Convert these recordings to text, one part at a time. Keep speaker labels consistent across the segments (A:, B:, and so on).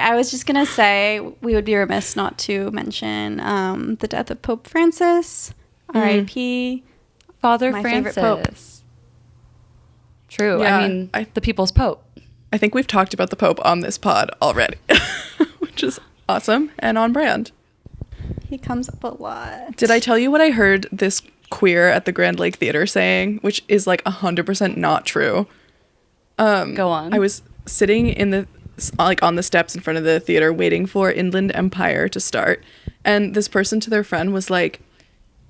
A: I was just going to say we would be remiss not to mention the death of Pope Francis, R.I.P.
B: Father
A: my
B: Francis.
A: favorite pope.
B: True.
C: Yeah,
B: I mean, the people's pope.
C: I think we've talked about the Pope on this pod already, which is awesome and on brand.
A: He comes up a lot.
C: Did I tell you what I heard this queer at the Grand Lake Theater saying, which is like 100% not true?
B: Go on.
C: I was sitting in the on the steps in front of the theater waiting for Inland Empire to start, and this person to their friend was like,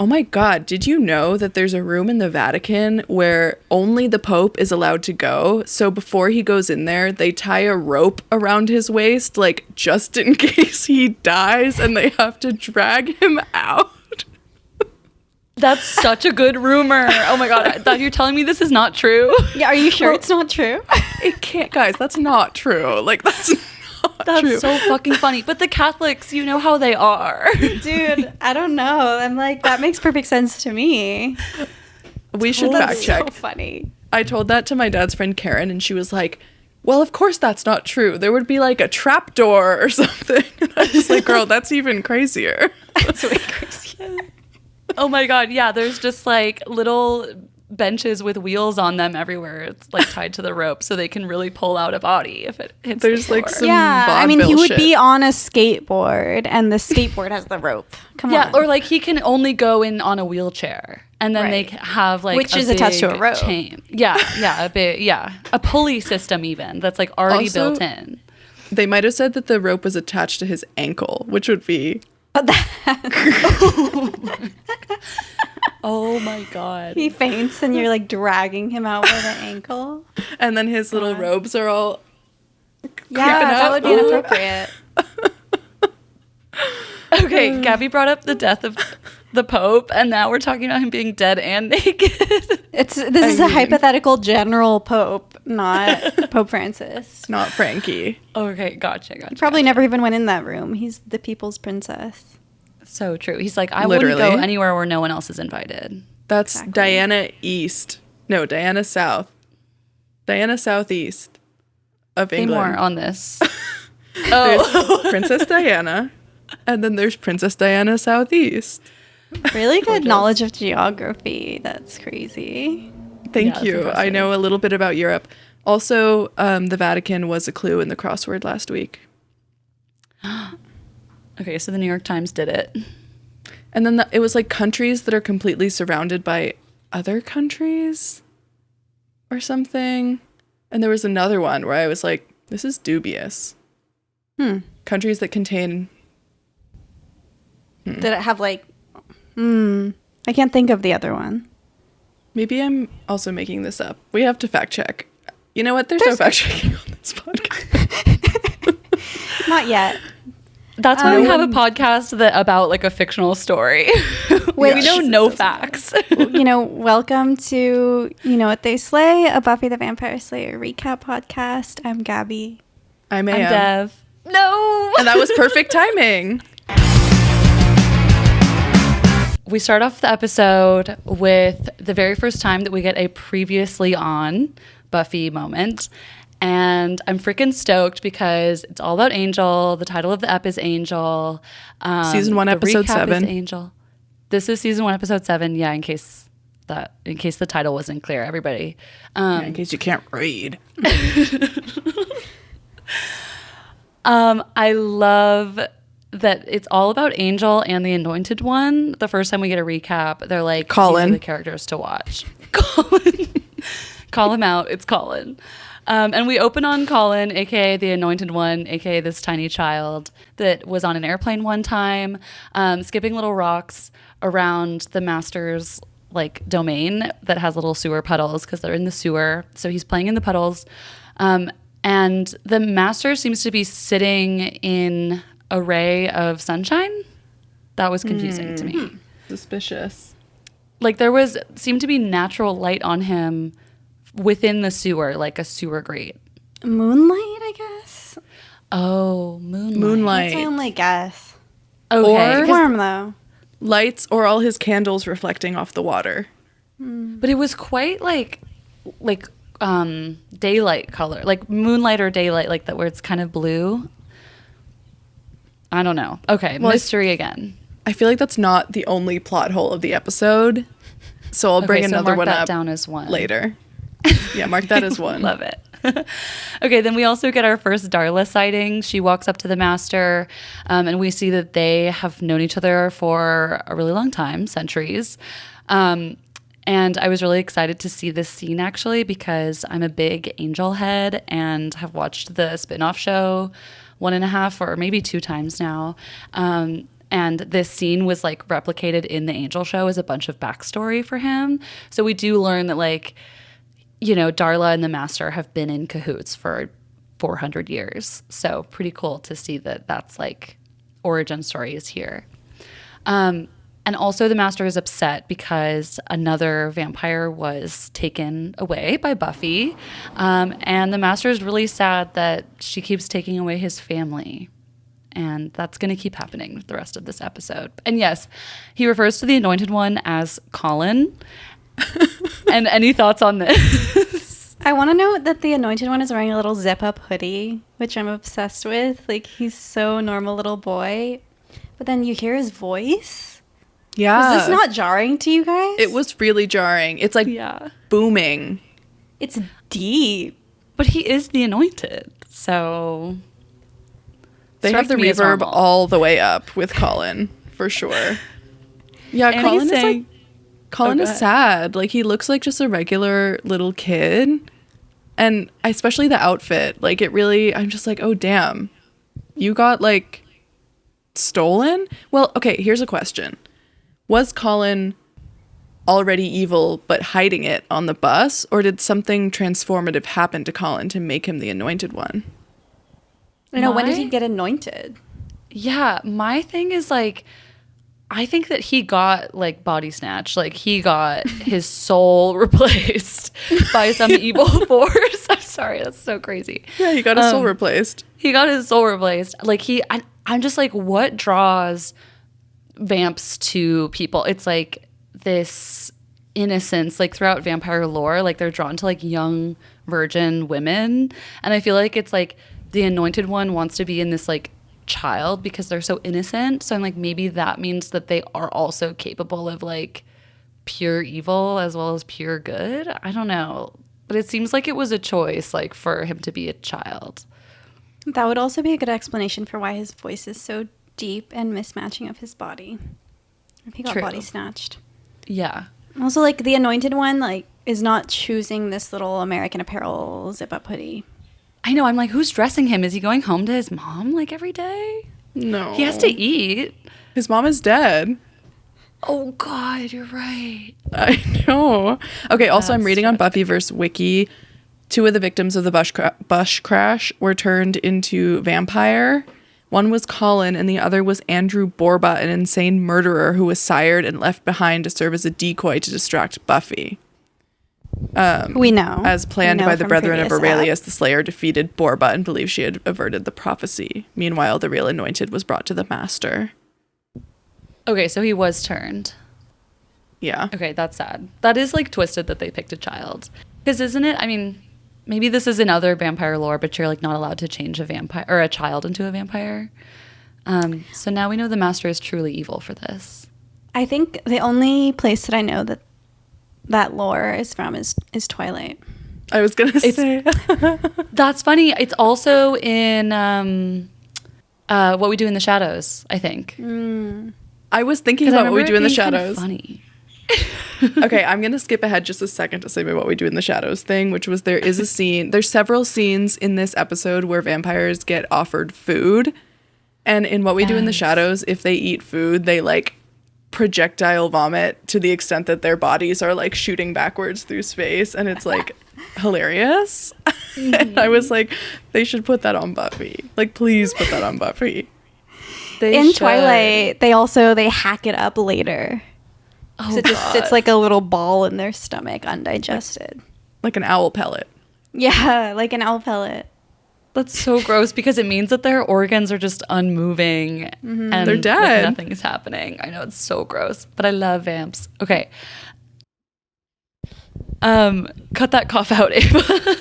C: oh my God, did you know that there's a room in the Vatican where only the Pope is allowed to go? So before he goes in there, they tie a rope around his waist, like just in case he dies, and they have to drag him out.
B: That's such a good rumor. Oh my God. I thought you were telling me this is not true.
A: Yeah, are you sure it's not true?
C: It can't, guys, that's not true. Like, that's not
B: That's
C: true.
B: so fucking funny. But the Catholics, you know how they are.
A: Dude, I don't know. I'm like, that makes perfect sense to me.
C: We should
A: That's
C: fact check.
A: so funny.
C: I told that to my dad's friend Karen, and she was like, well, of course that's not true. There would be like a trap door or something. And I was like, girl, that's even crazier.
A: That's way crazy.
B: Oh my God. Yeah. There's just like little benches with wheels on them everywhere. It's like tied to the rope so they can really pull out a body if it hits
C: There's
B: the floor.
C: like some
A: Yeah, I mean, he
C: vaudeville
A: would
C: shit.
A: be on a skateboard, and the skateboard has the rope. Come on.
B: Or like he can only go in on a wheelchair, and then they
A: Right.
B: have like
A: Which is attached to a
B: big
A: rope.
B: chain. A pulley system even that's like already
C: Also-
B: built in.
C: They might have said that the rope was attached to his ankle, which would be
B: Oh my God.
A: He faints, and you're like dragging him out by the ankle.
C: and then his little robes are all
A: Yeah,
C: creeping
A: that
C: up.
A: would be inappropriate.
B: Okay, Gabby brought up the death of the Pope, and now we're talking about him being dead and naked.
A: This is a hypothetical general pope, not Pope Francis.
C: Not Frankie.
B: Okay, gotcha.
A: Probably never even went in that room. He's the people's princess.
B: So true. He's like, I
C: Literally.
B: wouldn't go anywhere where no one else is invited.
C: That's
A: Exactly.
C: Diana East. No, Diana South. Diana Southeast of
B: Say
C: England.
B: more on this.
C: There's Princess Diana, and then there's Princess Diana Southeast.
A: Really good knowledge of geography. That's crazy.
C: Thank
B: Yeah,
C: you.
B: that's
C: I
B: impressive.
C: know a little bit about Europe. Also, the Vatican was a clue in the crossword last week.
B: Okay, so the New York Times did it.
C: And then it was like countries that are completely surrounded by other countries or something. And there was another one where I was like, this is dubious. Countries that contain...
A: Did it have like... I can't think of the other one.
C: Maybe I'm also making this up. We have to fact check. You know what? There's no fact checking on this podcast.
A: Not yet.
B: That's why we have a podcast about like a fictional story. We know no facts.
A: Welcome to You Know What They Slay, a Buffy the Vampire Slayer recap podcast. I'm Gabby.
C: I'm
B: I'm Dev. No!
C: And that was perfect timing.
B: We start off the episode with the very first time that we get a previously on Buffy moment. And I'm freaking stoked because it's all about Angel. The title of the ep is Angel.
C: Season 1,
B: the
C: episode
B: recap
C: 7.
B: is Angel. This is season 1, episode 7. Yeah, in case the title wasn't clear, everybody.
C: In case you can't read.
B: I love that it's all about Angel and the Anointed One. The first time we get a recap, they're like,
C: Colin.
B: these are the characters to watch. Colin. Call him out. It's Colin. And we open on Colin, aka the Anointed One, aka this tiny child that was on an airplane one time, skipping little rocks around the Master's like domain that has little sewer puddles because they're in the sewer. So he's playing in the puddles. And the Master seems to be sitting in a ray of sunshine. That was confusing to me.
C: Suspicious.
B: Like seemed to be natural light on him within the sewer, like a sewer grate.
A: Moonlight, I guess.
B: Oh, moonlight.
C: Moonlight.
A: That's my only guess.
B: Okay.
C: Or-
A: Warm, though.
C: Lights or all his candles reflecting off the water.
B: But it was quite like daylight color, like moonlight or daylight, like that where it's kind of blue. I don't know. Okay,
C: Well,
B: mystery again.
C: I feel like that's not the only plot hole of the episode. So I'll bring another
B: mark
C: one
B: that
C: up
B: down as one
C: later. Yeah, mark that as one.
B: Love it. Okay, then we also get our first Darla sighting. She walks up to the master, and we see that they have known each other for a really long time, centuries. And I was really excited to see this scene, actually, because I'm a big Angel head and have watched the spin-off show 1.5 or maybe 2 times now. And this scene was like replicated in the Angel show as a bunch of backstory for him. So we do learn that, like, you know, Darla and the Master have been in cahoots for 400 years. So pretty cool to see that that's like origin story is here. And also the Master is upset because another vampire was taken away by Buffy. And the Master is really sad that she keeps taking away his family. And that's going to keep happening the rest of this episode. And yes, he refers to the Anointed One as Colin. And any thoughts on this?
A: I want to note that the Anointed One is wearing a little zip-up hoodie, which I'm obsessed with. Like, he's so normal little boy. But then you hear his voice.
C: Yeah.
A: Was this not jarring to you guys?
C: It was really jarring. It's like booming.
A: It's deep.
B: But he is the Anointed, so...
C: They have the reverb all the way up with Colin, for sure. Yeah,
B: And
C: Colin
B: he's
C: is
B: saying-
C: Colin
B: Oh,
C: is
B: go ahead.
C: sad. Like, he looks like just a regular little kid. And especially the outfit. Like, it really, I'm just like, oh, damn. You got, like, stolen? Well, okay, here's a question. Was Colin already evil but hiding it on the bus? Or did something transformative happen to Colin to make him the Anointed One?
A: I know, when did
B: My-
A: he get anointed?
B: Yeah, my thing is, like, I think that he got, like, body snatched. Like, he got his soul replaced by some evil force. I'm sorry, that's so crazy.
C: Yeah, he got his soul replaced.
B: He got his soul replaced. Like, I'm just like, what draws vamps to people? It's like this innocence, like, throughout vampire lore, like, they're drawn to, like, young virgin women. And I feel like it's like the Anointed One wants to be in this, like, child because they're so innocent. So I'm like, maybe that means that they are also capable of, like, pure evil as well as pure good. I don't know. But it seems like it was a choice, like, for him to be a child.
A: That would also be a good explanation for why his voice is so deep and mismatching of his body. If he got
B: True.
A: body snatched.
B: Yeah.
A: Also, like, the Anointed One, like, is not choosing this little American Apparel zip-up hoodie.
B: I know. I'm like, who's dressing him? Is he going home to his mom, like, every day?
C: No.
B: He has to eat.
C: His mom is dead.
B: Oh, God, you're right.
C: I know. Okay, also, I'm
B: That's
C: reading on Buffyverse Wiki. 2 of the victims of the bus crash were turned into vampire. One was Colin, and the other was Andrew Borba, an insane murderer who was sired and left behind to serve as a decoy to distract Buffy.
A: We know.
C: As planned
A: We know
C: by the
A: from
C: Brethren of
A: previous
C: Aurelius, the Slayer defeated Borba and believed she had averted the prophecy. Meanwhile, the real Anointed was brought to the Master.
B: Okay, so he was turned.
C: Yeah.
B: Okay, that's sad. That is, like, twisted that they picked a child. Because isn't it, I mean, maybe this is in other vampire lore, but you're, like, not allowed to change a vampire or a child into a vampire. So now we know the Master is truly evil for this.
A: I think the only place that I know that lore is from is Twilight.
C: I was going to say.
B: That's funny. It's also in What We Do in the Shadows, I think.
C: I was thinking
B: 'Cause I
C: about What We
B: remember
C: Do in the
B: it being kind of
C: Shadows.
B: funny.
C: Okay, I'm going to skip ahead just a second to say my What We Do in the Shadows thing, which was there is a scene. There's several scenes in this episode where vampires get offered food. And in What We Do in the
B: Yes.
C: Shadows, if they eat food, they, like, projectile vomit to the extent that their bodies are, like, shooting backwards through space. And it's, like, hilarious. And I was like, they should put that on Buffy. Like, please put that on Buffy.
B: They
A: In
B: should.
A: Twilight, they hack it up later.
B: Oh,
A: So it just sits like a little ball in their stomach, undigested.
C: Like an owl pellet.
A: Yeah, like an owl pellet.
B: That's so gross because it means that their organs are just unmoving and
C: They're dead.
B: Like, nothing is happening. I know, it's so gross, but I love vamps. Okay. Cut that cough out, Ava.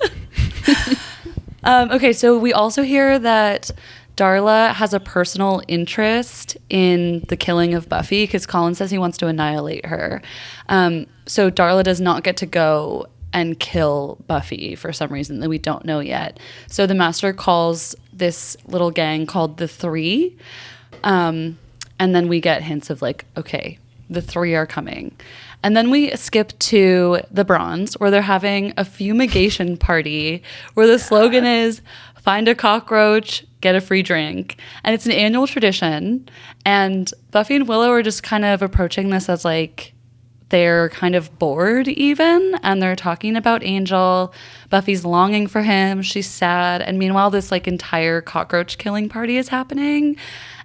B: Okay, so we also hear that Darla has a personal interest in the killing of Buffy because Colin says he wants to annihilate her. So Darla does not get to go and kill Buffy for some reason that we don't know yet. So the Master calls this little gang called the Three. And then we get hints of like, okay, the Three are coming. And then we skip to the Bronze, where they're having a fumigation party, where the slogan is, find a cockroach, get a free drink. And it's an annual tradition. And Buffy and Willow are just kind of approaching this as like, they're kind of bored even, and they're talking about Angel. Buffy's longing for him. She's sad. And meanwhile, this like entire cockroach killing party is happening.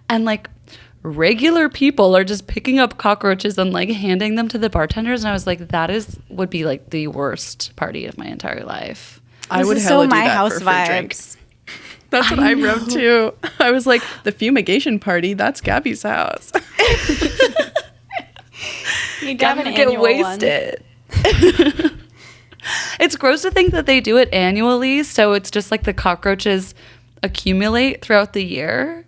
B: And like regular people are just picking up cockroaches and like handing them to the bartenders. And I was like, would be like the worst party of my entire life.
C: I would
A: This is
C: hella
A: so
C: do
A: my
C: that
A: house
C: for a free drink.
A: vibes.
C: That's what I wrote too. I was like, the fumigation party, that's Gabby's house.
A: You
B: Gavin get wasted. It's gross to think that they do it annually, so it's just like the cockroaches accumulate throughout the year.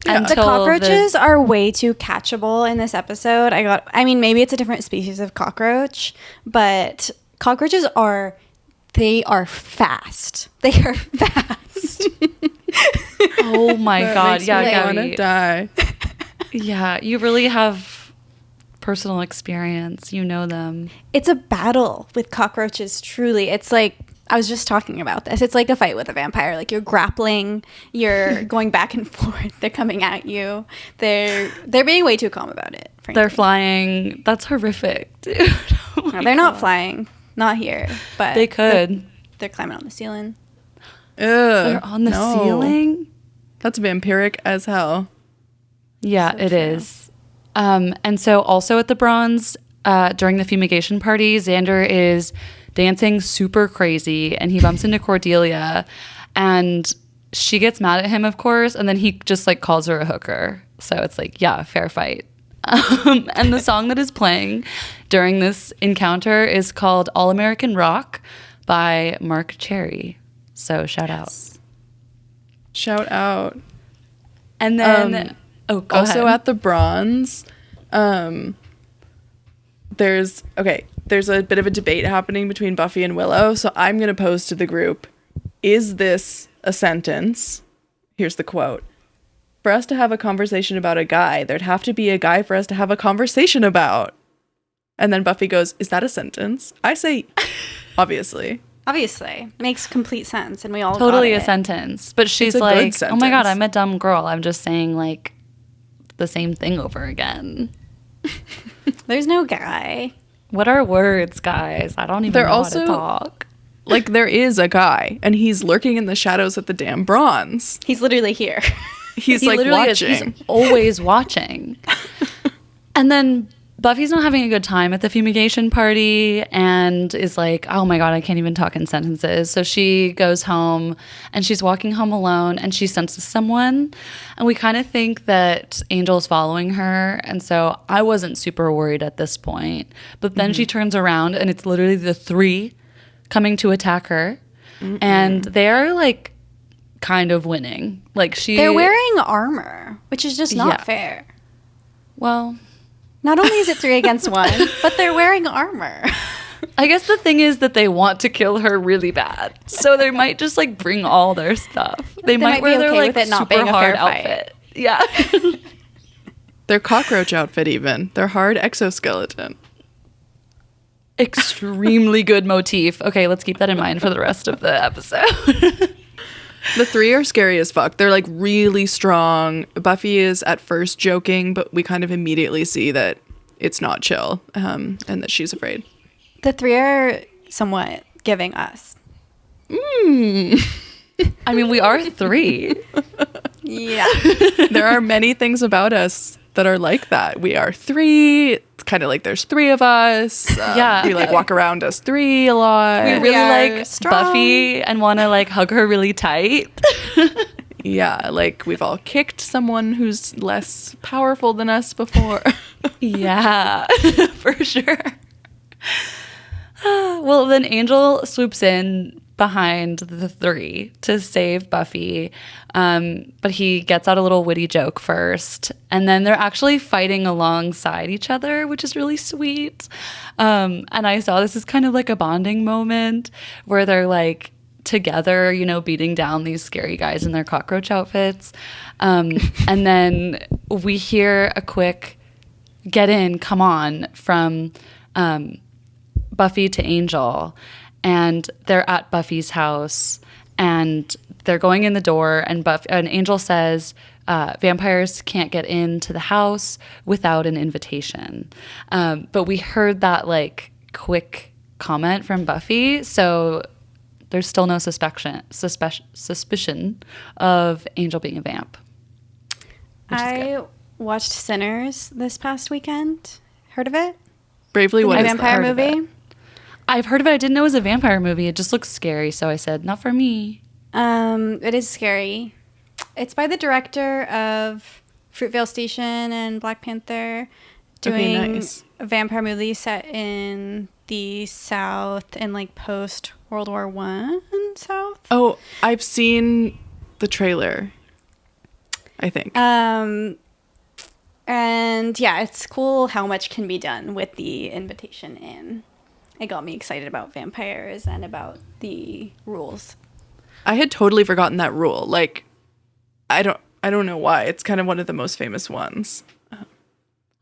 C: Yeah.
A: The cockroaches are way too catchable in this episode. I mean, maybe it's a different species of cockroach, but cockroaches are fast. They are fast.
B: Oh my god,
C: Makes
B: yeah,
C: me
B: Gabby.
C: wanna die.
B: Yeah, you really have personal experience. You know them.
A: It's a battle with cockroaches, truly. It's like, I was just talking about this. It's like a fight with a vampire. Like, you're grappling, you're going back and forth, they're coming at you. They're being way too calm about it, frankly.
B: They're flying. That's horrific, dude. Oh my
A: No, they're not
B: God.
A: flying. Not here. But
B: They could.
A: They're climbing on the ceiling.
B: They're on the ceiling?
C: That's vampiric as hell.
B: Yeah,
A: So
B: it
A: true.
B: is. And so also at the Bronze, during the fumigation party, Xander is dancing super crazy and he bumps into Cordelia and she gets mad at him, of course, and then he just like calls her a hooker. So it's like, yeah, fair fight. And the song that is playing during this encounter is called All American Rock by Mark Cherry. So shout out.
C: Shout out.
B: And then, go
C: Also
B: ahead.
C: at the Bronze, there's a bit of a debate happening between Buffy and Willow. So I'm going to pose to the group, is this a sentence? Here's the quote. For us to have a conversation about a guy, there'd have to be a guy for us to have a conversation about. And then Buffy goes, is that a sentence? I say, obviously.
A: Obviously. Makes complete sense. And we all
B: Totally
A: got
B: a
A: it.
B: sentence. But she's
C: It's a good
B: like, oh my God,
C: sentence.
B: I'm a dumb girl. I'm just saying like the same thing over again.
A: There's no guy.
B: What are words, guys? I don't even
C: They're
B: know
C: also-
B: how to talk.
C: Like, there is a guy, and he's lurking in the shadows at the damn Bronze.
A: He's literally here.
C: He's
B: He
C: like
B: literally is.
C: watching.
B: He's always watching. And then Buffy's not having a good time at the fumigation party and is like, oh my God, I can't even talk in sentences. So she goes home and she's walking home alone and she senses someone. And we kind of think that Angel's following her. And so I wasn't super worried at this point. But then she turns around and it's literally the three coming to attack her. And they're like kind of winning. Like
A: They're wearing armor, which is just not
B: Yeah.
A: fair.
B: well,
A: Not only is it 3 against 1, but they're wearing armor.
B: I guess the thing is that they want to kill her really bad. So they might just like bring all their stuff. They might
A: might
B: wear
A: be
B: their
A: okay
B: like
A: with it not
B: super
A: being a
B: hard
A: fair fight.
B: outfit. Yeah.
C: Their cockroach outfit even. Their hard exoskeleton.
B: Extremely good motif. Okay, let's keep that in mind for the rest of the episode.
C: The three are scary as fuck. They're like really strong. Buffy is at first joking, but we kind of immediately see that it's not chill, and that she's afraid.
A: The 3 are somewhat giving us.
B: I mean, we are 3.
A: Yeah.
C: There are many things about us that are like that. We are 3. It's kind of like there's 3 of us.
B: Yeah.
C: We like walk around as 3 a lot.
B: We
A: We
B: really
A: are
B: like
A: strong.
B: Buffy and want to like hug her really tight.
C: Yeah, like we've all kicked someone who's less powerful than us before.
B: Yeah, for sure. Well, then Angel swoops in behind the three to save Buffy. But he gets out a little witty joke first. And then they're actually fighting alongside each other, which is really sweet. And I saw this as kind of like a bonding moment where they're like together, you know, beating down these scary guys in their cockroach outfits. And then we hear a quick "get in, come on" from Buffy to Angel. And they're at Buffy's house, and they're going in the door, and Angel says vampires can't get into the house without an invitation. But we heard that like quick comment from Buffy, so there's still no suspicion of Angel being a vamp.
A: I watched Sinners this past weekend. Heard of it?
C: Bravely, what
A: A
C: is
A: vampire
C: that?
A: movie.
B: I've heard of it. I didn't know it was a vampire movie. It just looks scary, so I said, not for me.
A: It is scary. It's by the director of Fruitvale Station and Black Panther, doing
C: nice.
A: a vampire movie set in the South in like post World War I South.
C: Oh, I've seen the trailer, I think.
A: And yeah, it's cool how much can be done with the invitation in. It got me excited about vampires and about the rules.
C: I had totally forgotten that rule. Like, I don't know why. It's kind of one of the most famous ones.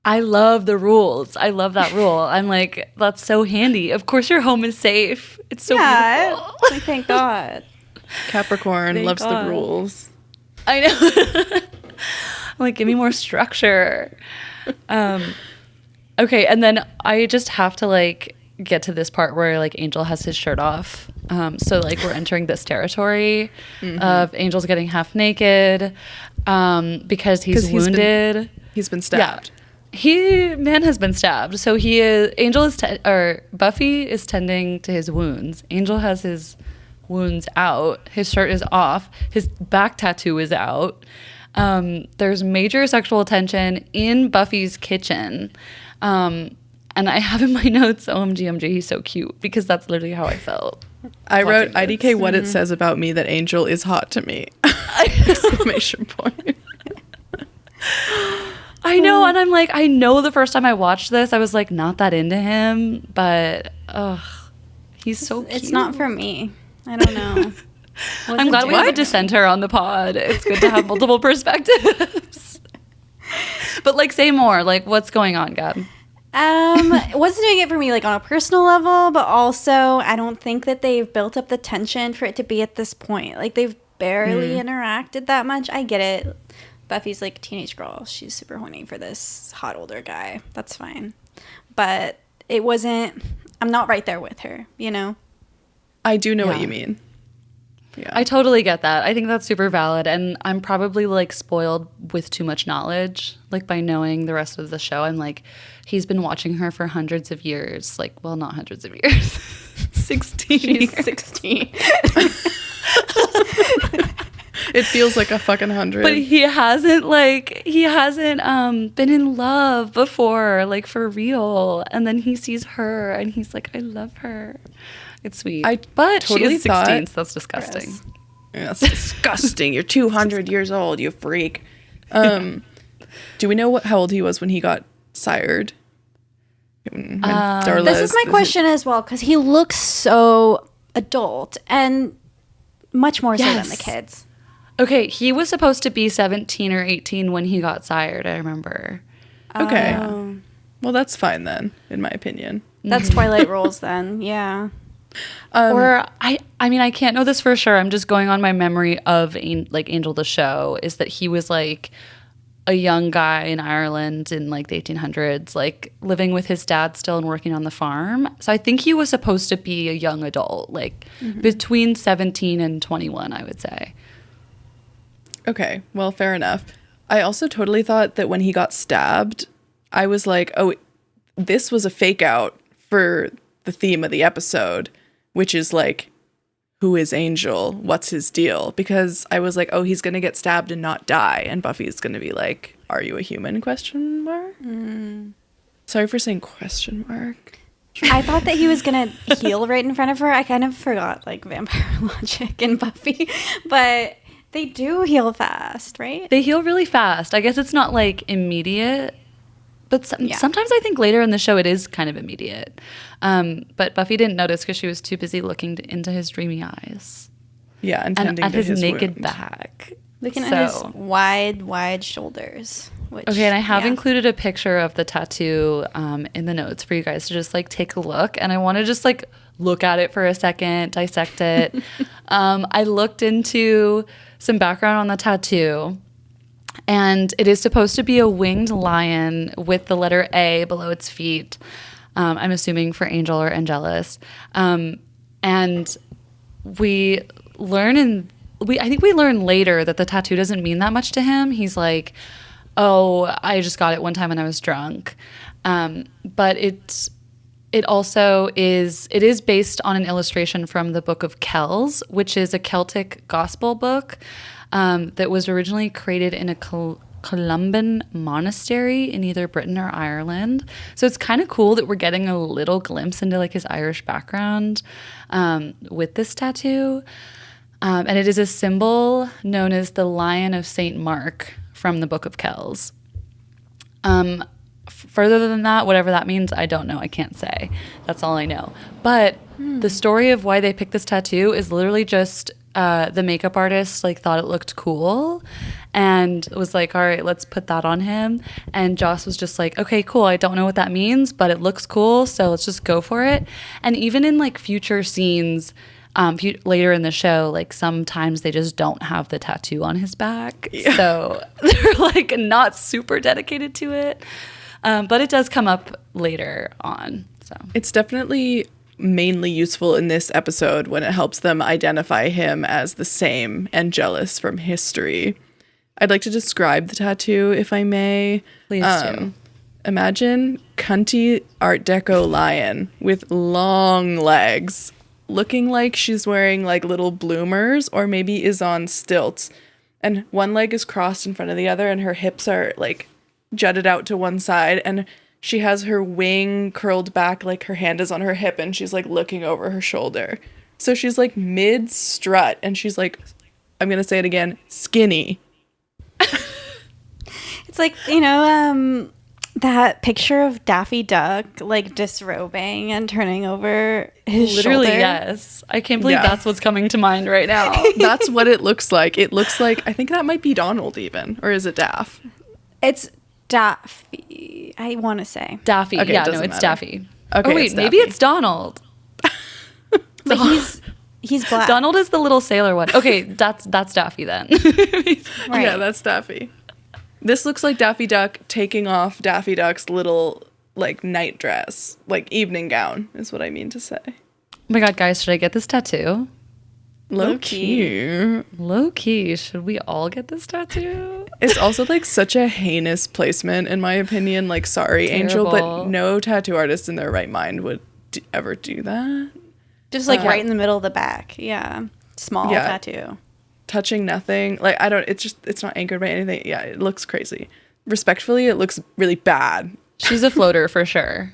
B: I love the rules. I love that rule. I'm like, that's so handy. Of course your home is safe. It's so beautiful.
A: Like, thank God.
C: Capricorn
A: Thank
C: loves
A: God.
C: the rules.
B: I know. I'm like, give me more structure. Okay, and then I just have to like get to this part where like Angel has his shirt off. So like we're entering this territory of Angel's getting half naked because he's wounded.
C: He's been stabbed.
B: Yeah. Man has been stabbed. So Buffy is tending to his wounds. Angel has his wounds out. His shirt is off. His back tattoo is out. There's major sexual tension in Buffy's kitchen. And I have in my notes, OMG, he's so cute, because that's literally how I felt.
C: I wrote,
B: watching
C: IDK, what it says about me that Angel is hot to me. Exclamation point.
B: I know, and I'm like, I know the first time I watched this, I was like, not that into him, but he's so cute.
A: It's not for me. I don't know.
B: I'm glad we have a dissenter on the pod. It's good to have multiple perspectives. But like, say more. Like, what's going on, Gab?
A: It wasn't doing it for me like on a personal level, but also I don't think that they've built up the tension for it to be at this point. Like, they've barely interacted that much. I get it. Buffy's like a teenage girl. She's super horny for this hot older guy. That's fine. But it wasn't, I'm not right there with her, you know?
C: I do know what
B: Yeah.
C: you mean. Yeah.
B: I totally get that. I think that's super valid. And I'm probably like spoiled with too much knowledge. Like, by knowing the rest of the show, I'm like, he's been watching her for hundreds of years. Like, well, not hundreds of years. 16
A: She's
B: years.
A: 16.
C: It feels like a fucking 100.
B: But he hasn't been in love before, like, for real. And then he sees her and he's like, I love her. It's sweet. But
C: totally
B: she is 16, so that's disgusting.
A: Gross.
C: Yeah, that's disgusting. You're 200 years old, you freak. Do we know how old he was when he got sired? When Darla
A: This is my question as well, because he looks so adult and much more so than the
B: Yes.
A: kids.
B: Okay, he was supposed to be 17 or 18 when he got sired, I remember.
C: Okay.
A: Oh.
C: Well, that's fine then, in my opinion.
A: That's Twilight rules then, yeah.
B: Or I mean, I can't know this for sure. I'm just going on my memory of like Angel the show, is that he was like a young guy in Ireland in like the 1800s, like living with his dad still and working on the farm. So I think he was supposed to be a young adult, like between 17 and 21, I would say.
C: Okay, well, fair enough. I also totally thought that when he got stabbed, I was like, oh, this was a fake out for the theme of the episode, which is like, who is Angel? What's his deal? Because I was like, oh, he's going to get stabbed and not die. And Buffy's going to be like, are you a human? Question mark? Sorry for saying question mark.
A: I thought that he was gonna heal right in front of her. I kind of forgot like vampire logic in Buffy, but they do heal fast, right?
B: They heal really fast. I guess it's not like immediate, but sometimes I think later in the show it is kind of immediate. But Buffy didn't notice because she was too busy looking into his dreamy eyes.
C: Yeah, and tending
B: at
C: to
B: his naked
C: wound.
B: back.
A: Looking at his wide shoulders. Which,
B: okay, and I have included a picture of the tattoo in the notes for you guys to just like take a look. And I want to just like look at it for a second, dissect it. I looked into some background on the tattoo, and it is supposed to be a winged lion with the letter A below its feet. I'm assuming for angel or angelus. And we learn I think we learn later that the tattoo doesn't mean that much to him. He's like, oh, I just got it one time when I was drunk. But it also is based on an illustration from the Book of Kells, which is a Celtic gospel book that was originally created in a Columban monastery in either Britain or Ireland. So it's kind of cool that we're getting a little glimpse into like his Irish background with this tattoo. And it is a symbol known as the Lion of St. Mark from the Book of Kells. Further than that, whatever that means, I don't know. I can't say. That's all I know. But the story of why they picked this tattoo is literally just the makeup artist like thought it looked cool and was like, all right, let's put that on him. And Joss was just like, okay, cool. I don't know what that means, but it looks cool, so let's just go for it. And even in like future scenes, later in the show, like sometimes they just don't have the tattoo on his back. Yeah. So they're like not super dedicated to it. But it does come up later on. So
C: it's definitely mainly useful in this episode when it helps them identify him as the same Angelus from history. I'd like to describe the tattoo, if I may.
B: Please do.
C: Imagine cunty Art Deco lion with long legs, looking like she's wearing like little bloomers or maybe is on stilts. And one leg is crossed in front of the other and her hips are like jutted out to one side, and she has her wing curled back, like her hand is on her hip and she's like looking over her shoulder. So she's like mid strut and she's like, I'm gonna say it again, skinny.
A: It's like, you know, that picture of Daffy Duck like disrobing and turning over his
B: literally
A: shoulder.
B: Yes, I can't believe that's what's coming to mind right now.
C: That's what it looks like. It looks like, I think that might be Donald even, or is it Daff?
A: It's Daffy, I want to say.
B: Daffy.
C: Okay,
B: yeah, no,
C: doesn't
B: it's
C: matter.
B: Daffy.
C: Okay,
B: oh, wait,
C: it's
B: maybe
C: Daffy.
B: it's Donald.
A: But he's black.
B: Donald is the little sailor one. Okay, that's Daffy then.
A: Right.
C: Yeah, that's Daffy. This looks like Daffy Duck taking off Daffy Duck's little like night dress, like evening gown is what I mean to say.
B: Oh my god, guys, should I get this tattoo?
C: Low key.
B: Low key, should we all get this tattoo?
C: It's also like such a heinous placement in my opinion. Like, sorry, Angel, but no tattoo artist in their right mind would ever do that.
A: Just like right in the middle of the back. Yeah. Small tattoo.
C: Touching nothing. Like, I don't, it's not anchored by anything. Yeah, it looks crazy. Respectfully, it looks really bad.
B: She's a floater for sure.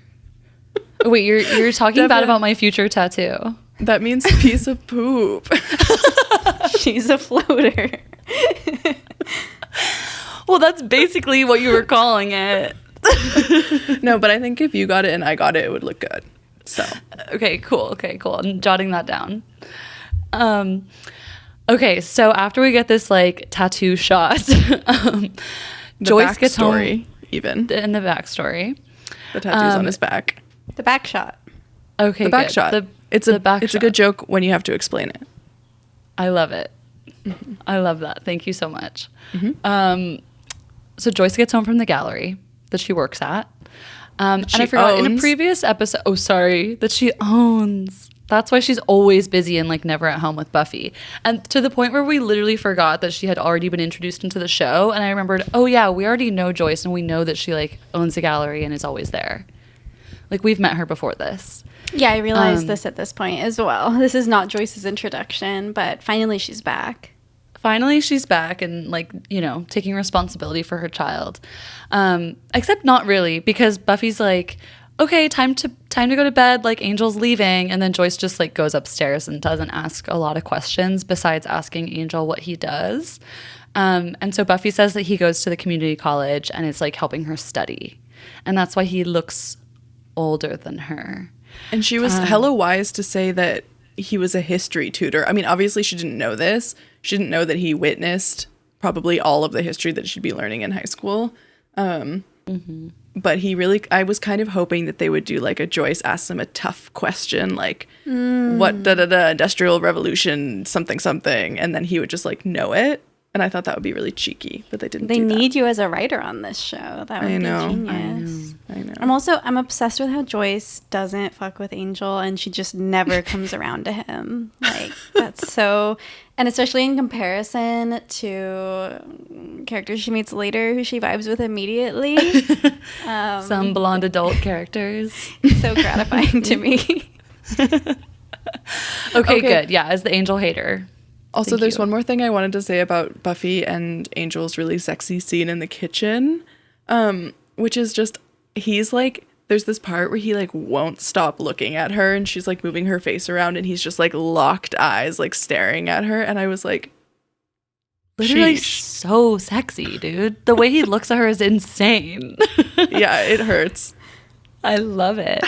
B: Oh, wait, you're talking bad about my future tattoo.
C: That means piece of poop.
A: She's a floater.
B: Well, that's basically what you were calling it.
C: No, but I think if you got it and I got it, it would look good. So
B: Okay, cool. I'm jotting that down. Okay, so after we get this like tattoo shot, Joyce gets home.
C: Even
B: in the backstory.
C: The tattoo's on his back.
A: The back shot.
B: Okay,
C: The back
B: good.
C: shot. It's
B: the back
C: a
B: shot.
C: good joke when you have to explain it.
B: I love it. Mm-hmm. I love that. Thank you so much. Mm-hmm. So Joyce gets home from the gallery that she works at. And I forgot in a previous episode. Oh, sorry. That she owns. That's why she's always busy and like never at home with Buffy. And to the point where we literally forgot that she had already been introduced into the show. And I remembered, oh yeah, we already know Joyce and we know that she like owns a gallery and is always there. Like we've met her before this.
A: Yeah, I realized this at this point as well. This is not Joyce's introduction, but finally she's back.
B: Finally, she's back and, like, you know, taking responsibility for her child. Except not really, because Buffy's like, okay, time to go to bed, like Angel's leaving. And then Joyce just like goes upstairs and doesn't ask a lot of questions besides asking Angel what he does. And so Buffy says that he goes to the community college and is like helping her study. And that's why he looks older than her.
C: And she was hella wise to say that he was a history tutor. I mean, obviously she didn't know this. She didn't know that he witnessed probably all of the history that she'd be learning in high school. But he really, I was kind of hoping that they would do like a Joyce asks him a tough question, like what Industrial Revolution, something, something. And then he would just like know it. And I thought that would be really cheeky, but they didn't.
A: They
C: do that.
A: need you as a writer on this show. That would be genius.
C: I know.
A: I'm obsessed with how Joyce doesn't fuck with Angel and she just never comes around to him. Like, that's so, and especially in comparison to characters she meets later who she vibes with immediately.
B: Some blonde adult characters.
A: It's so gratifying to me.
B: Okay, good. Yeah, as the Angel hater.
C: Also,
B: Thank
C: there's
B: you.
C: one more thing I wanted to say about Buffy and Angel's really sexy scene in the kitchen, which is just, he's like, there's this part where he like won't stop looking at her and she's like moving her face around and he's just like locked eyes, like staring at her. And I was like,
B: Literally
C: sheesh.
B: so sexy, dude. The way he looks at her is insane.
C: Yeah, it hurts.
B: I love it.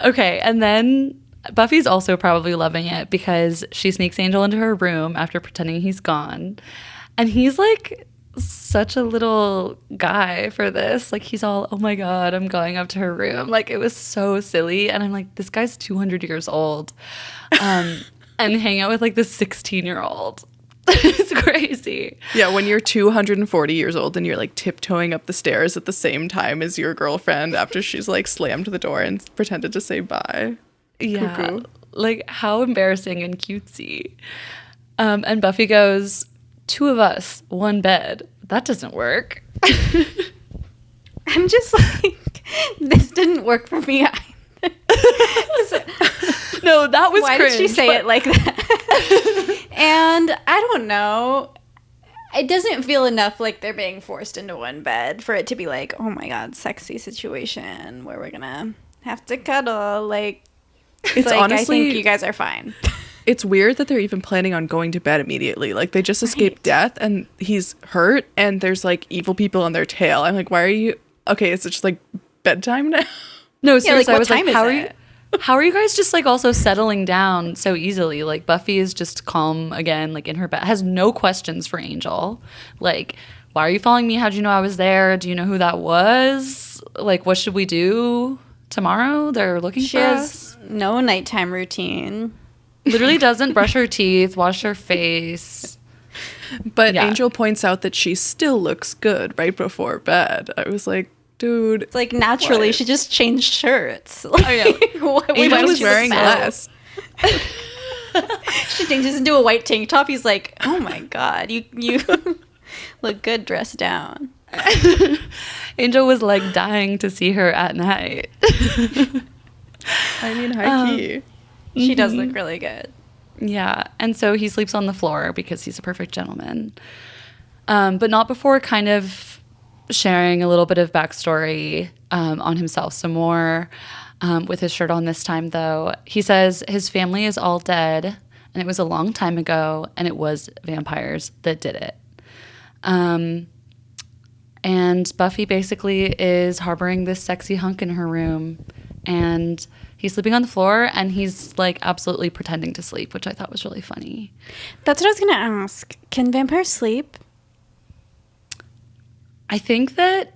B: Okay, and then Buffy's also probably loving it because she sneaks Angel into her room after pretending he's gone. And he's like such a little guy for this. Like he's all, oh my God, I'm going up to her room. Like it was so silly. And I'm like, this guy's 200 years old. And hang out with like this 16-year-old. It's crazy.
C: Yeah, when you're 240 years old and you're like tiptoeing up the stairs at the same time as your girlfriend after she's like slammed the door and pretended to say bye.
B: Yeah.
C: Cuckoo.
B: Like how embarrassing and cutesy. And Buffy goes, 2 of us, 1 bed. That doesn't work.
A: I'm just like, this didn't work for me either.
B: No, that was
A: Why
B: cringe,
A: did she say it like that? And I don't know. It doesn't feel enough like they're being forced into one bed for it to be like, oh my God, sexy situation where we're gonna have to cuddle. Like,
C: It's
A: like,
C: honestly,
A: I think you guys are fine.
C: it's weird that they're even planning on going to bed immediately. Like they just escaped death and he's hurt and there's like evil people on their tail. I'm like, why are you okay? Is it just like bedtime now?
B: No,
A: Yeah,
B: seriously,
A: like,
B: I was
A: what
B: like,
A: time
B: how
A: is
B: are you?
A: it?
B: How are you guys just like also settling down so easily? Like Buffy is just calm again, like in her bed, has no questions for Angel. Like, why are you following me? How'd you know I was there? Do you know who that was? Like, what should we do tomorrow? They're looking
A: She
B: for
A: has
B: us.
A: no nighttime routine.
B: Literally doesn't brush her teeth, wash her face.
C: But
B: Yeah.
C: Angel points out that she still looks good right before bed. I was like, dude.
A: It's like naturally
C: What?
A: she just changed shirts. Like,
B: yeah.
A: why
C: Angel
A: would
C: was
A: she
C: wearing
A: look bad?
C: less.
A: She changes into a white tank top. He's like, oh my God, you look good dressed down.
B: Angel was like dying to see her at night.
C: I mean, high key.
A: She does look really good.
B: Yeah, and so he sleeps on the floor because he's a perfect gentleman. But not before kind of sharing a little bit of backstory on himself some more with his shirt on this time, though. He says his family is all dead, and it was a long time ago, and it was vampires that did it. And Buffy basically is harboring this sexy hunk in her room, and he's sleeping on the floor, and he's like absolutely pretending to sleep, which I thought was really funny.
A: That's what I was going to ask. Can vampires sleep?
B: I think that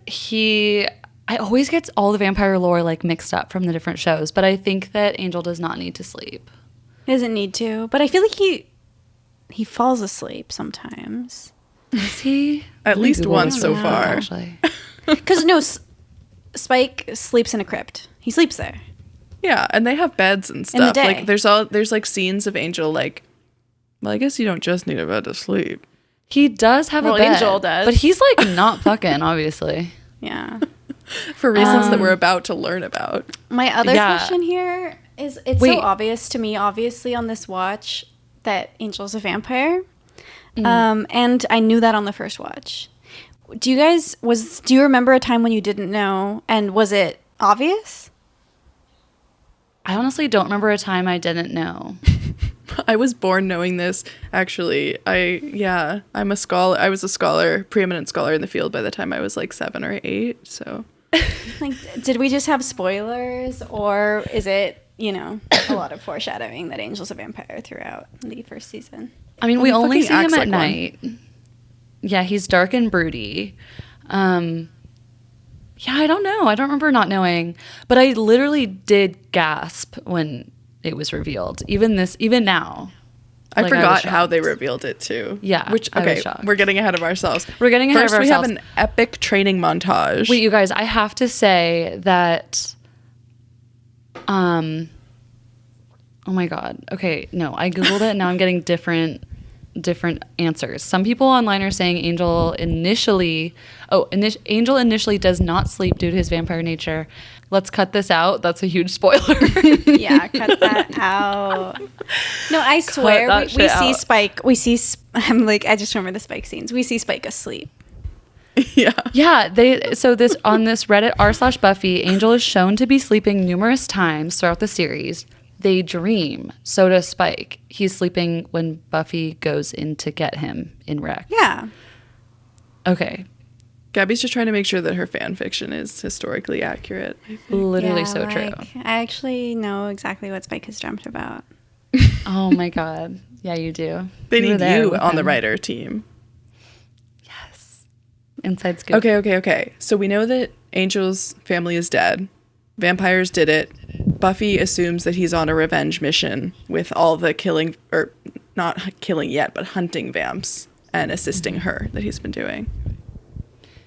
B: I always get all the vampire lore like mixed up from the different shows, but I think that Angel does not need to sleep.
A: He doesn't need to, but I feel like he falls asleep sometimes.
B: Is he?
C: At least
B: Google
C: once
B: this
C: so
B: real quick,
C: far.
B: Actually.
A: Because no, Spike sleeps in a crypt. He sleeps there.
C: Yeah, and they have beds and
A: In the
C: stuff.
A: day.
C: Like there's like scenes of Angel like, well, I guess you don't just need a bed to sleep.
B: He does have
A: Well,
B: a bed,
A: Angel does.
B: but he's like not fucking, obviously.
A: Yeah.
C: For reasons that we're about to learn about.
A: My other
B: Yeah.
A: question here is it's
B: Wait.
A: so obvious to me, obviously, on this watch that Angel's a vampire.
B: Mm.
A: And I knew that on the first watch. Do you remember a time when you didn't know, and was it obvious?
B: I honestly don't remember a time I didn't know.
C: I was born knowing this, actually. I'm a scholar. I was a scholar, preeminent scholar in the field by the time I was like 7 or 8, so.
A: Like, did we just have spoilers, or is it, a lot of foreshadowing that Angel's a vampire throughout the first season?
B: I mean, we only see him at
C: like
B: night. One. Yeah, he's dark and broody. Yeah, I don't know. I don't remember not knowing, but I literally did gasp when it was revealed. Even now.
C: I forgot how they revealed it too.
B: Yeah.
C: Okay, we're getting ahead of ourselves.
B: First,
C: we have an epic training montage.
B: Wait, you guys, I have to say that oh my God. Okay, no, I Googled it and now I'm getting different answers. Some people online are saying Angel initially does not sleep due to his vampire nature. Let's cut this out. That's a huge spoiler.
A: Yeah, cut that out. No, I swear we see Spike. I just remember the Spike scenes. We see Spike asleep.
C: Yeah.
B: Yeah, on this Reddit r/Buffy, Angel is shown to be sleeping numerous times throughout the series. They dream. So does Spike. He's sleeping when Buffy goes in to get him in Rec.
A: Yeah.
B: Okay.
C: Gabby's just trying to make sure that her fan fiction is historically accurate.
B: Literally so true.
A: I actually know exactly what Spike has dreamt about.
B: Oh my God. Yeah, you do.
C: They need you on the writer team.
B: Yes. Inside scoop.
C: Okay. So we know that Angel's family is dead. Vampires did it. Buffy assumes that he's on a revenge mission with all the killing, or not killing yet, but hunting vamps and assisting her that he's been doing.